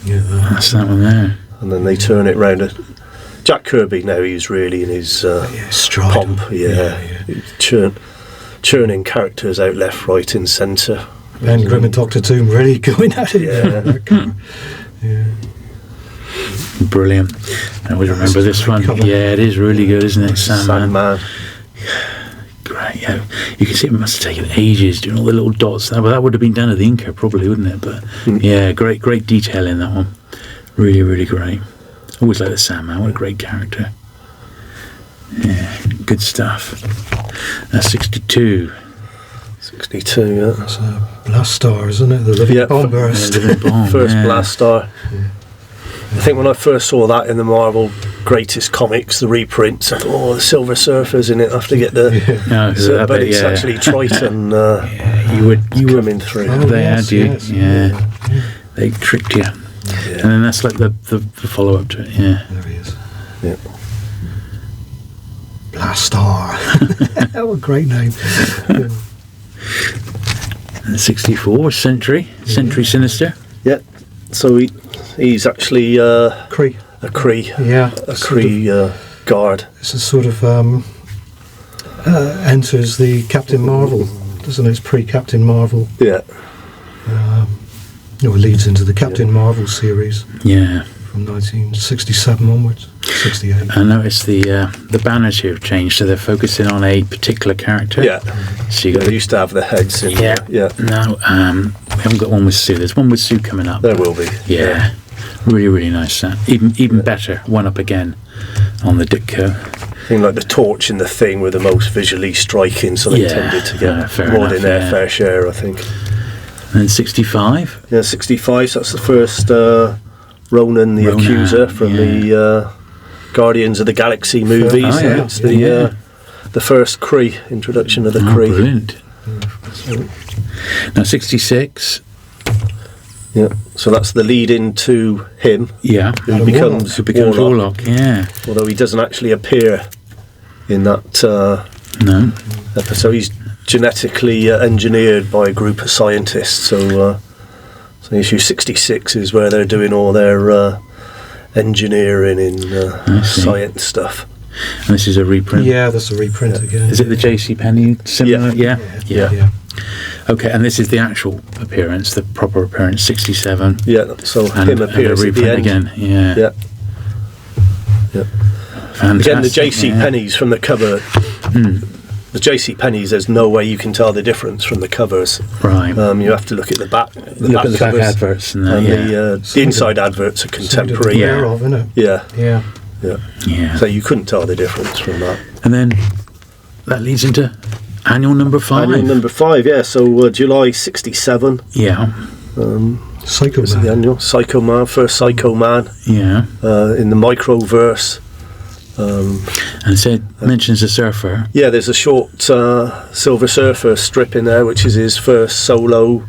Speaker 1: that's that one there.
Speaker 2: And then they turn it round. Jack Kirby now, he's really in his
Speaker 3: stride.
Speaker 2: Pomp. Churning characters out left, right, and centre.
Speaker 3: And Grim and Doctor Doom really going at it.
Speaker 1: Brilliant. I always remember this one. Cover. Yeah, it is really good, isn't it?
Speaker 2: Sandman.
Speaker 1: Great, yeah. You can see it must have taken ages doing all the little dots. Well, that would have been done at the inker, probably, wouldn't it? But yeah, great detail in that one. Really, really great. Always like the Sandman. What a great character. Yeah, good stuff. That's 62.
Speaker 2: 62, yeah.
Speaker 3: That's a blast star, isn't it? The living bomb burst.
Speaker 2: First blast star. I think when I first saw that in the Marvel Greatest Comics, the reprints, I thought, the Silver Surfer's in it. I have to get the... but it's actually Triton
Speaker 1: you were
Speaker 2: coming through.
Speaker 1: They had you. Yeah. They tricked you. And then that's like the follow-up to it, yeah.
Speaker 3: There he is.
Speaker 2: Yeah.
Speaker 3: Blastar. What a great name.
Speaker 1: And 64, Sentry Sinister.
Speaker 2: Yeah. So he's actually
Speaker 3: Kree.
Speaker 2: a Kree.
Speaker 3: Yeah.
Speaker 2: A Kree guard.
Speaker 3: It's a sort of enters the Captain Marvel, doesn't it? It's pre-Captain Marvel.
Speaker 2: Yeah.
Speaker 3: It leads into the Captain Marvel series.
Speaker 1: Yeah.
Speaker 3: From 1967 onwards. 68.
Speaker 1: I noticed the banners here have changed, so they're focusing on a particular character.
Speaker 2: Yeah.
Speaker 1: So you got
Speaker 2: They used to have the heads in
Speaker 1: yeah.
Speaker 2: there. Yeah.
Speaker 1: No, we haven't got one with Sue. There's one with Sue coming up.
Speaker 2: There will be.
Speaker 1: Yeah. Really, really nice. Even better. One up again on the Ditko.
Speaker 2: I think like the Torch and the Thing were the most visually striking, so they tended to get more than their fair share, I think.
Speaker 1: And then 65.
Speaker 2: Yeah, 65. So that's the first Ronan the Accuser from the Guardians of the Galaxy movies.
Speaker 1: Oh, yeah.
Speaker 2: It's the first Kree, introduction of the Kree.
Speaker 1: Brilliant. Now 66.
Speaker 2: Yeah, so that's the lead into him.
Speaker 1: Yeah.
Speaker 2: Who becomes
Speaker 1: Warlock. Yeah.
Speaker 2: Although he doesn't actually appear in that
Speaker 1: No.
Speaker 2: episode. He's genetically engineered by a group of scientists. So issue 66 is where they're doing all their engineering and science stuff.
Speaker 1: And this is a reprint.
Speaker 3: Yeah, that's a reprint again.
Speaker 1: Is it the J.C. Penney similar?
Speaker 2: Yeah.
Speaker 1: Yeah. Okay, and this is the actual appearance, the proper appearance, 67.
Speaker 2: Yeah, so him appears
Speaker 1: and a
Speaker 2: at the
Speaker 1: reprint
Speaker 2: end.
Speaker 1: again. Yeah.
Speaker 2: Yeah.
Speaker 1: Fantastic.
Speaker 2: Again, the J.C. Penneys from the cover. The J.C. Penneys, there's no way you can tell the difference from the covers.
Speaker 1: Right.
Speaker 2: You have to look at the back.
Speaker 1: Look at the back adverts and
Speaker 2: the inside adverts are contemporary.
Speaker 3: Of, isn't it?
Speaker 2: Yeah.
Speaker 1: Yeah.
Speaker 2: So you couldn't tell the difference from that.
Speaker 1: And then that leads into annual number 5.
Speaker 2: Annual number 5, yeah. So July 67.
Speaker 1: Yeah.
Speaker 3: Psycho
Speaker 2: Was it
Speaker 3: Man.
Speaker 2: the annual Psycho Man, first Psycho Man.
Speaker 1: Yeah.
Speaker 2: In the Microverse.
Speaker 1: And so it mentions the Surfer.
Speaker 2: Yeah, there's a short Silver Surfer strip in there, which is his first solo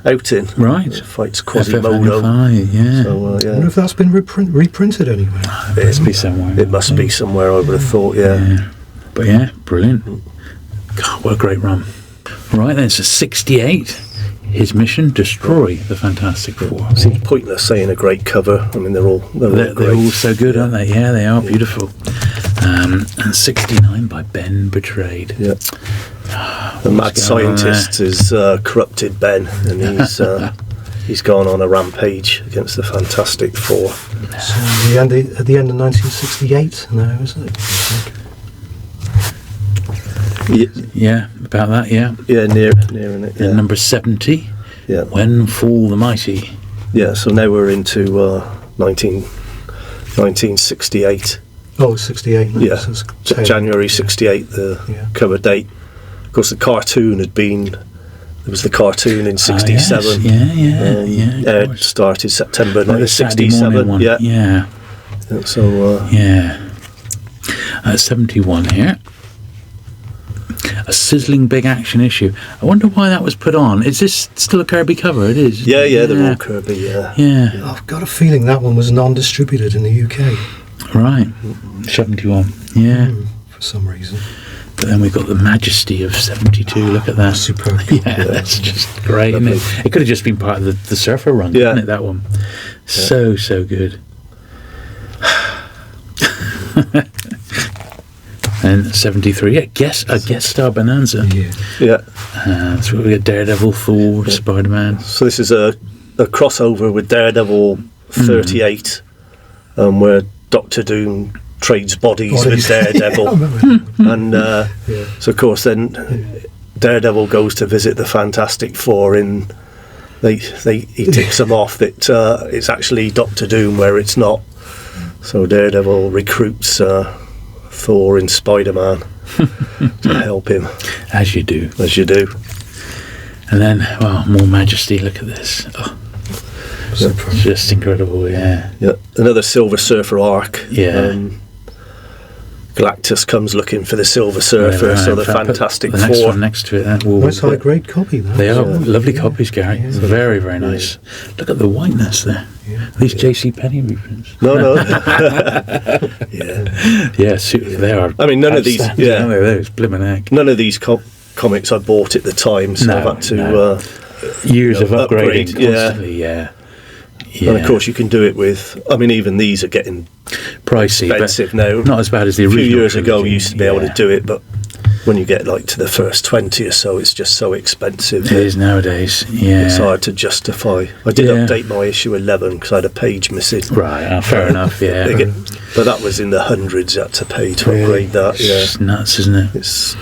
Speaker 2: outing.
Speaker 1: Right.
Speaker 2: Fights Quasimodo.
Speaker 1: FF95, yeah.
Speaker 2: So,
Speaker 3: I wonder if that's been reprinted anywhere.
Speaker 1: It must be somewhere.
Speaker 2: It must be somewhere, I would have thought, yeah.
Speaker 1: But yeah, brilliant. God, what a great run. Right then, so 68. His mission, destroy the Fantastic Four.
Speaker 2: Seems pointless saying a great cover. I mean, they're all great.
Speaker 1: They're all so good, aren't they? Yeah, they are beautiful. And 69 by Ben Betrayed.
Speaker 2: Yeah. The mad scientist has corrupted Ben, and he's gone on a rampage against the Fantastic Four.
Speaker 3: So at the end of 1968 now, isn't it?
Speaker 1: Yeah, about that, yeah.
Speaker 2: Yeah, nearing it. Yeah.
Speaker 1: And number 70,
Speaker 2: Yeah.
Speaker 1: When Fall the Mighty.
Speaker 2: Yeah, so now we're into 1968.
Speaker 3: Oh, 68. No,
Speaker 2: Yeah,
Speaker 3: so it's
Speaker 2: January 68, the cover date. Of course, the cartoon had been... There was the cartoon in 67.
Speaker 1: Yeah.
Speaker 2: It started September
Speaker 1: Like the Saturday morning
Speaker 2: 1967.
Speaker 1: one.
Speaker 2: Yeah. So...
Speaker 1: Yeah. 71 here. A sizzling big action issue. I wonder why that was put on. Is this still a Kirby cover? It is.
Speaker 2: Yeah, they're all Kirby, yeah.
Speaker 1: Yeah.
Speaker 3: I've got a feeling that one was non-distributed in the UK.
Speaker 1: Right. 71. Yeah.
Speaker 3: For some reason.
Speaker 1: But then we've got the Majesty of 72. Look at that.
Speaker 3: Superb.
Speaker 1: Yeah, that's just great, isn't it? It could have just been part of the Surfer run, couldn't it, that one? So good. And 73, a guest star bonanza.
Speaker 2: Yeah.
Speaker 1: So we got Daredevil, Thor, Spider-Man.
Speaker 2: So this is a crossover with Daredevil 38, where Doctor Doom trades bodies with Daredevil. And so of course then Daredevil goes to visit the Fantastic Four he tips them off that it's actually Doctor Doom where it's not. So Daredevil recruits Thor and Spider-Man to help him.
Speaker 1: As you do. And then, more Majesty, look at this. Oh, just incredible, yeah.
Speaker 2: Another Silver Surfer arc.
Speaker 1: Yeah.
Speaker 2: Galactus comes looking for the Silver Surfer, so the Fantastic
Speaker 1: the next
Speaker 2: Four.
Speaker 1: one next to it.
Speaker 3: Nice high grade copy.
Speaker 1: They are lovely copies, Gary.
Speaker 3: Yeah.
Speaker 1: Very, very nice. Look at the whiteness there.
Speaker 3: Yeah.
Speaker 1: These J.C. Penney reprints.
Speaker 2: No.
Speaker 1: They are.
Speaker 2: I mean, none of these. Yeah,
Speaker 1: those blimmin' heck.
Speaker 2: None of these comics I bought at the time, so I've had to
Speaker 1: years of upgrading
Speaker 2: upgrade,
Speaker 1: constantly. Yeah.
Speaker 2: And of course, you can do it with. I mean, even these are getting
Speaker 1: pricey,
Speaker 2: expensive now.
Speaker 1: Not as bad as the original.
Speaker 2: A few years ago,
Speaker 1: trilogy.
Speaker 2: you used to be able to do it, but when you get like to the first 20 or so, it's just so expensive.
Speaker 1: It is nowadays. Yeah,
Speaker 2: it's hard to justify. I did update my issue 11 because I had a page missing.
Speaker 1: Right, fair enough. Yeah,
Speaker 2: but that was in the hundreds. You had to pay to upgrade that. Yeah,
Speaker 1: it's nuts, isn't it?
Speaker 2: It's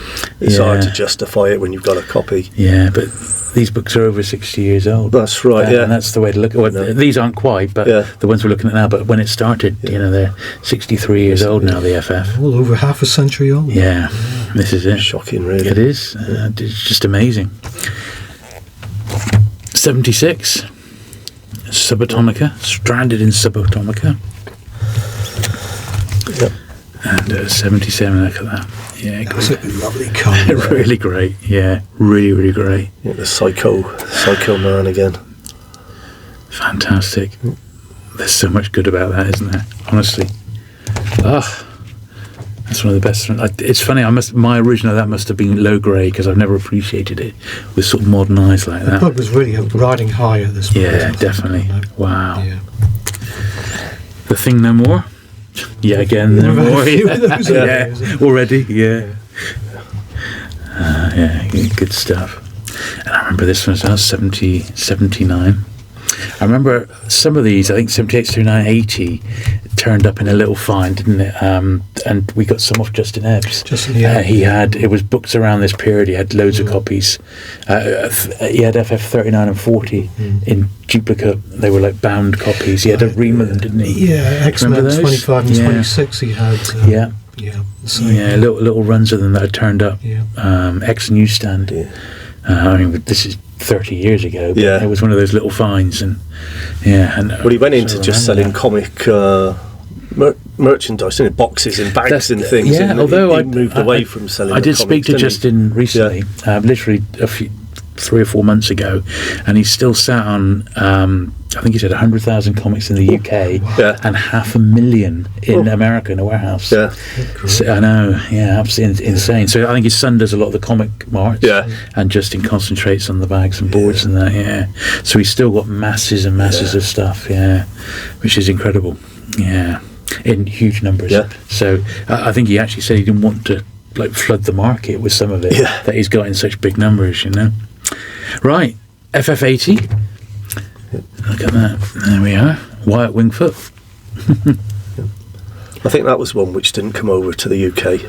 Speaker 2: hard to justify it when you've got a copy.
Speaker 1: Yeah, but these books are over 60 years old.
Speaker 2: That's right,
Speaker 1: and that's the way to look at it. These aren't quite, but the ones we're looking at now, but when it started, they're 63 years old now, the FF.
Speaker 3: All over half a century old.
Speaker 1: Yeah, this is it.
Speaker 2: Shocking, really.
Speaker 1: It is. It's just amazing. 76, Subatomica, Stranded in Subatomica.
Speaker 2: Yep.
Speaker 1: And 77, look at that. Yeah,
Speaker 3: that's a lovely cover.
Speaker 1: Really great. Yeah, really, really great.
Speaker 2: Yeah, the Psycho Man again.
Speaker 1: Fantastic. There's so much good about that, isn't there? Honestly. That's one of the best. It's funny. My original that must have been low grade because I've never appreciated it with sort of modern eyes like that.
Speaker 3: The book was really riding high at this point.
Speaker 1: Yeah, definitely. Wow. Yeah. The Thing No More. Yeah, again, no more. Already. Yeah. Good stuff. And I remember this one as well, 79. I remember some of these, I think 78, 79, 80 turned up in a little find, didn't it? And we got some off Justin Ebbs. He had, it was books around this period, he had loads of copies. He had FF 39 and 40 in duplicate, they were like bound copies. He had to ream them, didn't he?
Speaker 3: Yeah, X-Men 25 and 26 he had.
Speaker 1: Little runs of them that had turned up. X Newsstand. I mean, this is 30 years ago, but it was one of those little finds, and
Speaker 2: he went into just selling comic merchandise, didn't it? Boxes and bags and things.
Speaker 1: Yeah, although
Speaker 2: he moved away from selling.
Speaker 1: I did speak to Justin recently, literally 3 or 4 months ago, and he's still sat on I think he said 100,000 comics in the UK and 500,000 in America in a warehouse. So, I know, absolutely insane. So I think his son does a lot of the comic marts, and Justin concentrates on the bags and boards and that. So he's still got masses and masses of stuff, which is incredible. In huge numbers. So I think he actually said he didn't want to like flood the market with some of it that he's got in such big numbers, Right, FF80. Look at that. There we are. Wyatt Wingfoot.
Speaker 2: I think that was one which didn't come over to the UK.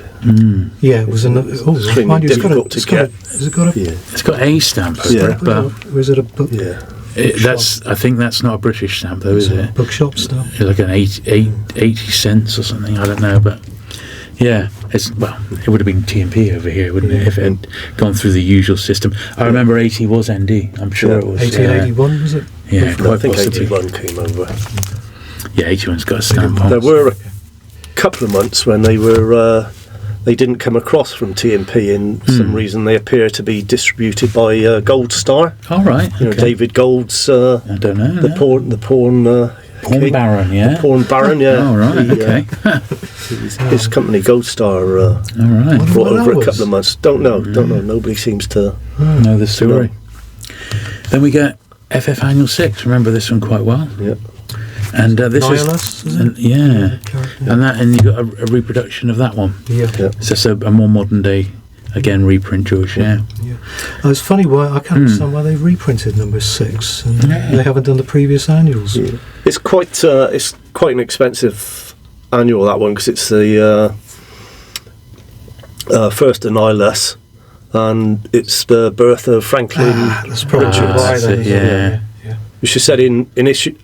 Speaker 3: Yeah, it was another.
Speaker 2: Extremely difficult to get.
Speaker 1: It's got a stamp over it, but
Speaker 3: was it a book?
Speaker 1: I think that's not a British stamp, though, is it?
Speaker 3: Bookshop stamp.
Speaker 1: It's like an 80 cents or something. I don't know, but it would have been TMP over here, wouldn't it, if it had gone through the usual system. I remember 80 was ND. I'm sure it was.
Speaker 3: 1881 was it?
Speaker 1: Yeah, quite
Speaker 2: I think
Speaker 1: possibly.
Speaker 2: 81 came over.
Speaker 1: Yeah, 81's got a stamp on.
Speaker 2: There were a couple of months when they were they didn't come across from TMP in some reason. They appear to be distributed by Gold Star.
Speaker 1: All right.
Speaker 2: David Gold's.
Speaker 1: I don't know.
Speaker 2: The porn.
Speaker 1: Porn Baron,
Speaker 2: The Porn Baron,
Speaker 1: Oh, right. Okay.
Speaker 2: His company Gold Star.
Speaker 1: All right.
Speaker 2: Brought over a couple of months. Don't know. Nobody seems to
Speaker 1: know the story. Then we get FF Annual 6. Remember this one quite well.
Speaker 2: Yeah.
Speaker 1: And this
Speaker 3: Nihilus,
Speaker 1: is and you got a reproduction of that one. So a more modern day again reprint, George.
Speaker 3: It's funny why I can't understand why they've reprinted number 6 and they haven't done the previous annuals.
Speaker 2: It's quite an expensive annual, that one, because it's the first Nihilus, and it's the birth of Franklin.
Speaker 3: That's probably why then.
Speaker 2: Which she said in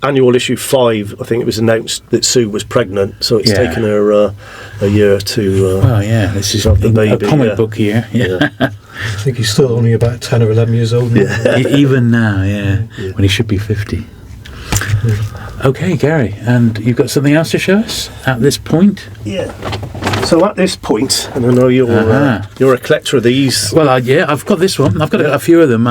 Speaker 2: annual issue 5, I think it was announced that Sue was pregnant, so it's taken her a year to.
Speaker 1: This is
Speaker 2: have the baby,
Speaker 1: a comic book here.
Speaker 3: I think he's still only about 10 or 11 years old now.
Speaker 1: Even now, when he should be 50. Okay, Gary, and you've got something else to show us at this point?
Speaker 2: Yeah. So at this point, and I know you're a collector of these.
Speaker 1: Well, yeah, I've got this one. I've got a few of them.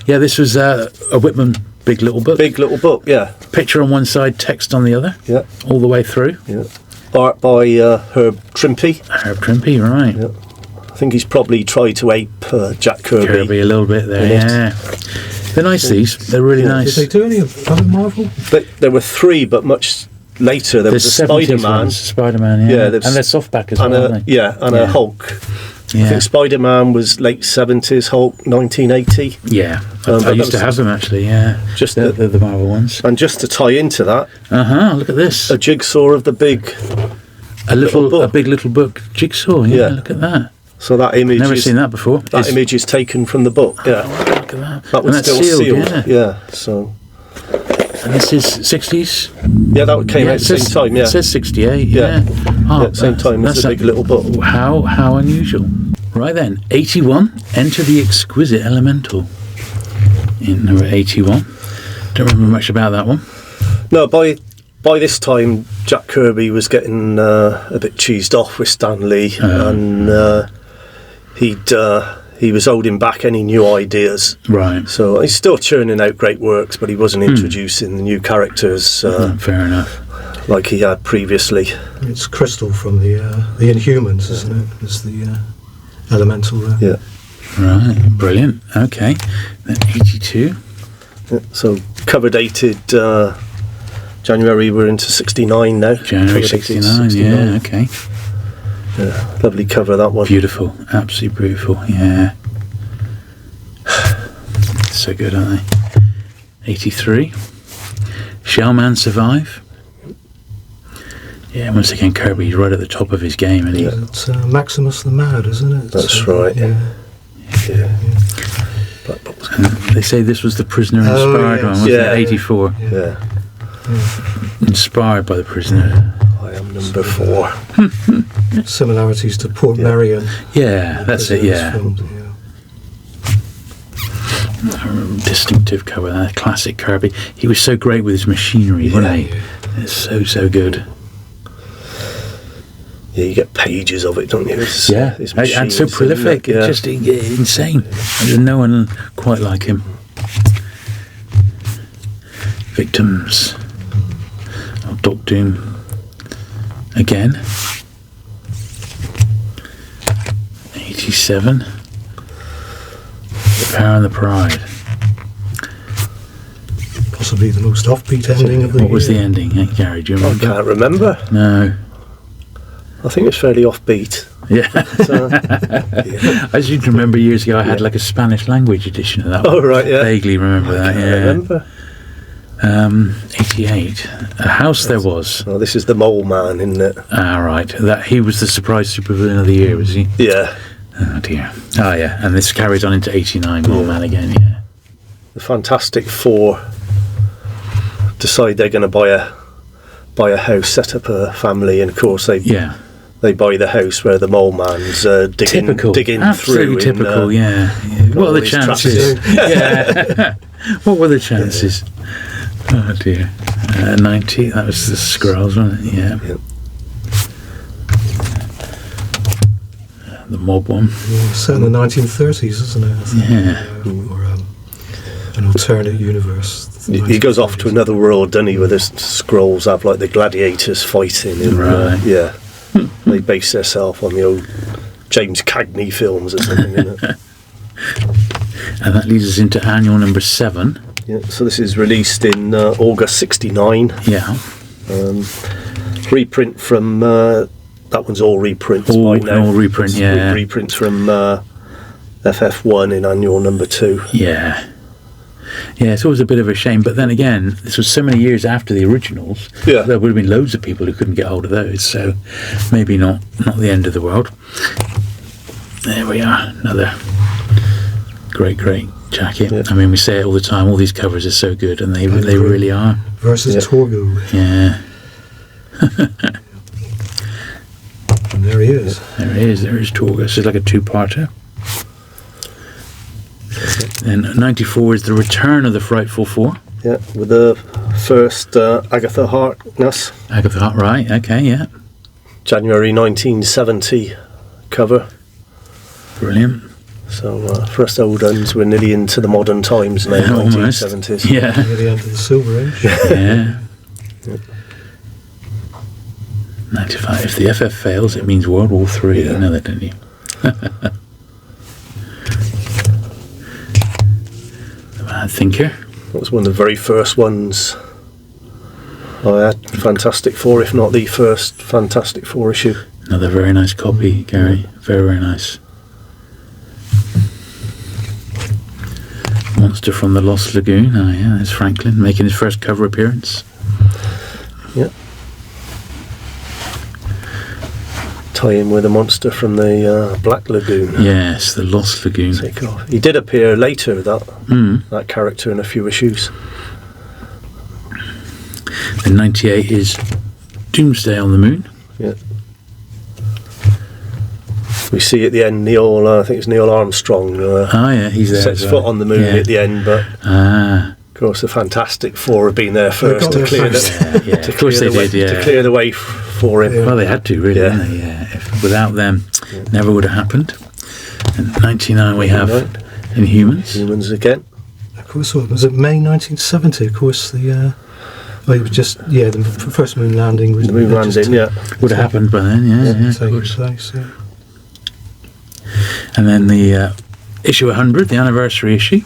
Speaker 1: This was a Whitman Big Little Book.
Speaker 2: Big Little Book, yeah.
Speaker 1: Picture on one side, text on the other.
Speaker 2: Yeah.
Speaker 1: All the way through.
Speaker 2: Yeah. Art by Herb Trimpe.
Speaker 1: Herb Trimpe, right.
Speaker 2: Yeah. I think he's probably tried to ape Jack Kirby.
Speaker 1: Kirby a little bit there, yeah. They're nice, these. They're really nice.
Speaker 3: Did they do any of other Marvel?
Speaker 2: There were 3, but much later. There was a Spider-Man.
Speaker 1: Spider-Man, yeah. And they're softback as well, aren't they?
Speaker 2: Yeah, and a Hulk. Yeah. I think Spider-Man was late 70s, Hulk 1980.
Speaker 1: Yeah, I used to have them actually, yeah.
Speaker 2: Just
Speaker 1: the Marvel ones.
Speaker 2: And just to tie into that...
Speaker 1: look at this.
Speaker 2: A jigsaw of the big...
Speaker 1: A big little book jigsaw, yeah, look at that.
Speaker 2: So that image
Speaker 1: Never seen that before.
Speaker 2: That image is taken from the book, yeah.
Speaker 1: Oh, look at that.
Speaker 2: That was still sealed. Yeah, so...
Speaker 1: And this is 60s?
Speaker 2: Yeah, that came out at the same time, yeah.
Speaker 1: It says 68, yeah.
Speaker 2: Same time as the Big Little Book.
Speaker 1: How unusual. Right then, 81, Enter the Exquisite Elemental. In number 81. Don't remember much about that one.
Speaker 2: No, by this time, Jack Kirby was getting a bit cheesed off with Stan Lee, and he was holding back any new ideas.
Speaker 1: Right.
Speaker 2: So he's still churning out great works, but he wasn't introducing the new characters.
Speaker 1: Fair enough.
Speaker 2: Like he had previously.
Speaker 3: It's Crystal from the Inhumans, isn't it? It's the elemental there.
Speaker 2: Yeah.
Speaker 1: Right. Brilliant. Okay. Then 82.
Speaker 2: Yeah, so cover dated January. We're into 69 now.
Speaker 1: January 69. Yeah. Okay.
Speaker 2: Yeah, lovely cover, that one.
Speaker 1: Beautiful, absolutely beautiful, yeah. So good, aren't they? 83. Shall Man Survive? Yeah, once again, Kirby's right at the top of his game. And
Speaker 3: it's Maximus the Mad, isn't it?
Speaker 2: That's right, yeah.
Speaker 1: And they say this was the Prisoner inspired one, wasn't it? 84.
Speaker 2: Yeah.
Speaker 1: Inspired by the Prisoner.
Speaker 2: I am number 4.
Speaker 3: Similarities to Port Marion.
Speaker 1: Yeah, that's it, yeah.
Speaker 3: Filmed,
Speaker 1: Distinctive cover, that classic Kirby. He was so great with his machinery, wasn't he?
Speaker 3: Yeah.
Speaker 1: It's so good.
Speaker 2: Yeah, you get pages of it, don't you?
Speaker 1: And so prolific. It's just insane. There's no one quite like him. Victims of Doc Doom. Again. 87. The Power and the Pride.
Speaker 3: Possibly the most offbeat ending of the year.
Speaker 1: What was the ending, Gary? Do you remember?
Speaker 2: I can't remember.
Speaker 1: No.
Speaker 2: I think it's fairly offbeat.
Speaker 1: Yeah. I seem to remember years ago I had like a Spanish language edition of that one.
Speaker 2: Oh, right, yeah.
Speaker 1: I vaguely remember that,
Speaker 2: I remember.
Speaker 1: 88. A House There Was.
Speaker 2: Oh, this is the Mole Man, isn't it?
Speaker 1: Ah, right. That he was the surprise supervillain of the year, was he?
Speaker 2: Yeah.
Speaker 1: Oh dear. Oh yeah. And this carries on into 89. Mole Man again. Yeah.
Speaker 2: The Fantastic Four decide they're going to buy a house, set up a family, and of course they buy the house where the Mole Man's digging
Speaker 1: Absolutely
Speaker 2: through.
Speaker 1: Typical. Yeah. What are the chances? Yeah. What were the chances? Oh dear. 90. That was the Skrulls, wasn't it? Yeah.
Speaker 2: Yep.
Speaker 1: The Mob one.
Speaker 3: Yeah, set in the 1930s, isn't it? I think,
Speaker 1: Yeah.
Speaker 3: Or an alternate universe.
Speaker 2: He goes off to another world, doesn't he, where the Skrulls have like the gladiators fighting. And,
Speaker 1: right.
Speaker 2: Yeah. They base themselves on the old James Cagney films or something, isn't it?
Speaker 1: And that leads us into annual number 7.
Speaker 2: Yeah, so this is released in August 69.
Speaker 1: Yeah.
Speaker 2: Reprint from... that one's all reprints by now.
Speaker 1: All reprint, yeah.
Speaker 2: Reprints from FF1 in annual number 2.
Speaker 1: Yeah. Yeah, it's always a bit of a shame, but then again, this was so many years after the originals.
Speaker 2: Yeah.
Speaker 1: There would have been loads of people who couldn't get hold of those, so maybe not the end of the world. There we are, another great jacket. Yeah. I mean, we say it all the time, all these covers are so good, and they really are.
Speaker 3: Versus Torgo.
Speaker 1: Yeah.
Speaker 3: And there he is.
Speaker 1: There is Torgo. It's like a 2-parter. And 94 is the return of the Frightful Four.
Speaker 2: Yeah, with the first Agatha Harkness.
Speaker 1: Agatha Hart, right? Okay, yeah.
Speaker 2: January 1970 cover.
Speaker 1: Brilliant.
Speaker 2: So for us old uns, we're nearly into the modern times now, 1970s.
Speaker 1: Yeah.
Speaker 3: Near the end of the Silver Age.
Speaker 1: Yeah. 95. If the FF fails, it means World War III. You know that, don't you? The Mad Thinker.
Speaker 2: That was one of the very first ones I had. Fantastic Four, if not the first Fantastic Four issue.
Speaker 1: Another very nice copy, Gary. Very, very nice. Monster from the Lost Lagoon. Oh yeah, there's Franklin making his first cover appearance.
Speaker 2: Yeah. Tie in with a monster from the Black Lagoon.
Speaker 1: Yes, the Lost Lagoon.
Speaker 2: Take off. He did appear later, that character, in a few issues.
Speaker 1: Then 98 is Doomsday on the Moon.
Speaker 2: Yeah. We see at the end Neil, I think it's Neil Armstrong.
Speaker 1: He's there.
Speaker 2: Sets foot on the moon at the end, but of course the Fantastic Four have been there first to clear the way for him.
Speaker 1: Well, they had to, really, didn't they? Yeah. Without them, never would have happened. And 99 we have Inhumans.
Speaker 2: Inhumans again.
Speaker 3: Of course, was it May 1970? Of course, it was just the first moon landing.
Speaker 2: The moon landing,
Speaker 1: would have happened by then. Yeah, of course.
Speaker 3: Place, yeah.
Speaker 1: And then the issue 100, the anniversary issue.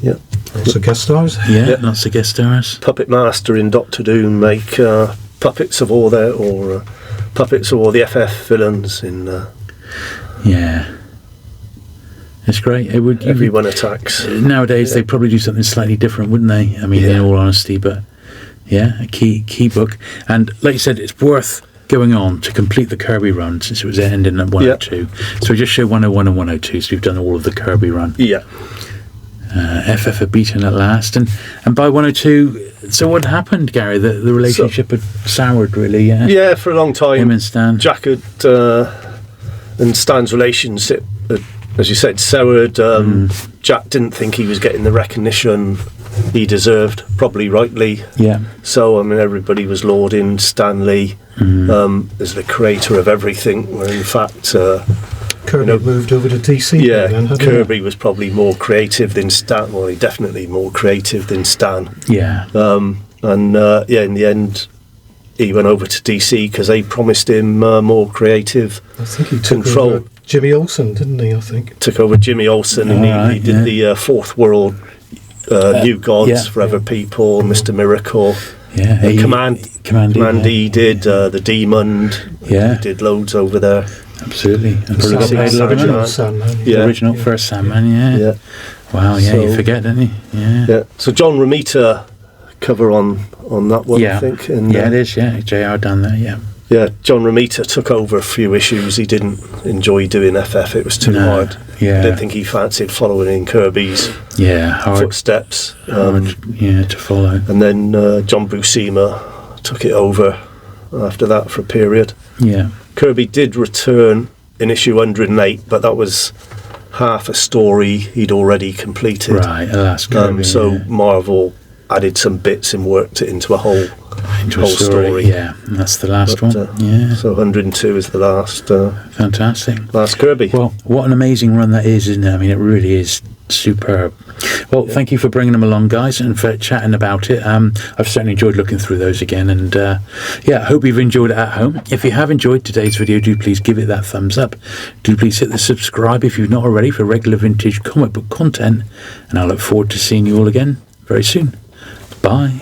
Speaker 2: Yeah.
Speaker 3: Lots of guest stars.
Speaker 1: Yeah, lots of guest stars.
Speaker 2: Puppet Master in Doctor Doom make puppets of all the FF villains in.
Speaker 1: Yeah. It's great. It would.
Speaker 2: Everyone attacks.
Speaker 1: Nowadays, they'd probably do something slightly different, wouldn't they? I mean, in all honesty, but a key book. And like you said, it's worth going on to complete the Kirby run since it was ending at 102. So we just show 101 and 102, so we've done all of the Kirby run.
Speaker 2: Yeah.
Speaker 1: FF are beaten at last, and by 102. So what happened, Gary? The relationship had soured, really.
Speaker 2: Yeah, for a long time.
Speaker 1: Him and Stan.
Speaker 2: Jack and Stan's relationship, as you said, soured. Jack didn't think he was getting the recognition he deserved, probably rightly.
Speaker 1: Yeah.
Speaker 2: So everybody was lauding Stan Lee as the creator of everything. Where in fact,
Speaker 3: Kirby moved over to DC.
Speaker 2: Yeah, Kirby was probably more creative than Stan. Well, definitely more creative than Stan.
Speaker 1: Yeah.
Speaker 2: In the end, he went over to DC because they promised him more creative control.
Speaker 3: I think he took over Jimmy Olsen, didn't he? I think
Speaker 2: took over Jimmy Olsen, and he did the Fourth World. New Gods, Forever People, Mr. Miracle, Command E did the Demon, he did loads over there.
Speaker 1: Absolutely, and
Speaker 3: the original Sandman,
Speaker 1: the original first Sandman, Wow, you forget, didn't you?
Speaker 2: So John Romita cover on that one, I think. And,
Speaker 1: it is. JR done that.
Speaker 2: Yeah, John Romita took over a few issues. He didn't enjoy doing FF; it was too hard. I didn't think he fancied following in Kirby's footsteps.
Speaker 1: Hard, to follow.
Speaker 2: And then John Buscema took it over after that for a period.
Speaker 1: Yeah.
Speaker 2: Kirby did return in issue 108, but that was half a story he'd already completed.
Speaker 1: Right, alas, Kirby.
Speaker 2: Marvel added some bits and worked it into a whole story.
Speaker 1: Yeah, and that's the last one.
Speaker 2: So 102 is the last.
Speaker 1: Fantastic.
Speaker 2: Last Kirby.
Speaker 1: Well, what an amazing run that is, isn't it? I mean, it really is superb. Well, thank you for bringing them along, guys, and for chatting about it. I've certainly enjoyed looking through those again, and I hope you've enjoyed it at home. If you have enjoyed today's video, do please give it that thumbs up. Do please hit the subscribe if you've not already for regular vintage comic book content, and I look forward to seeing you all again very soon. Bye.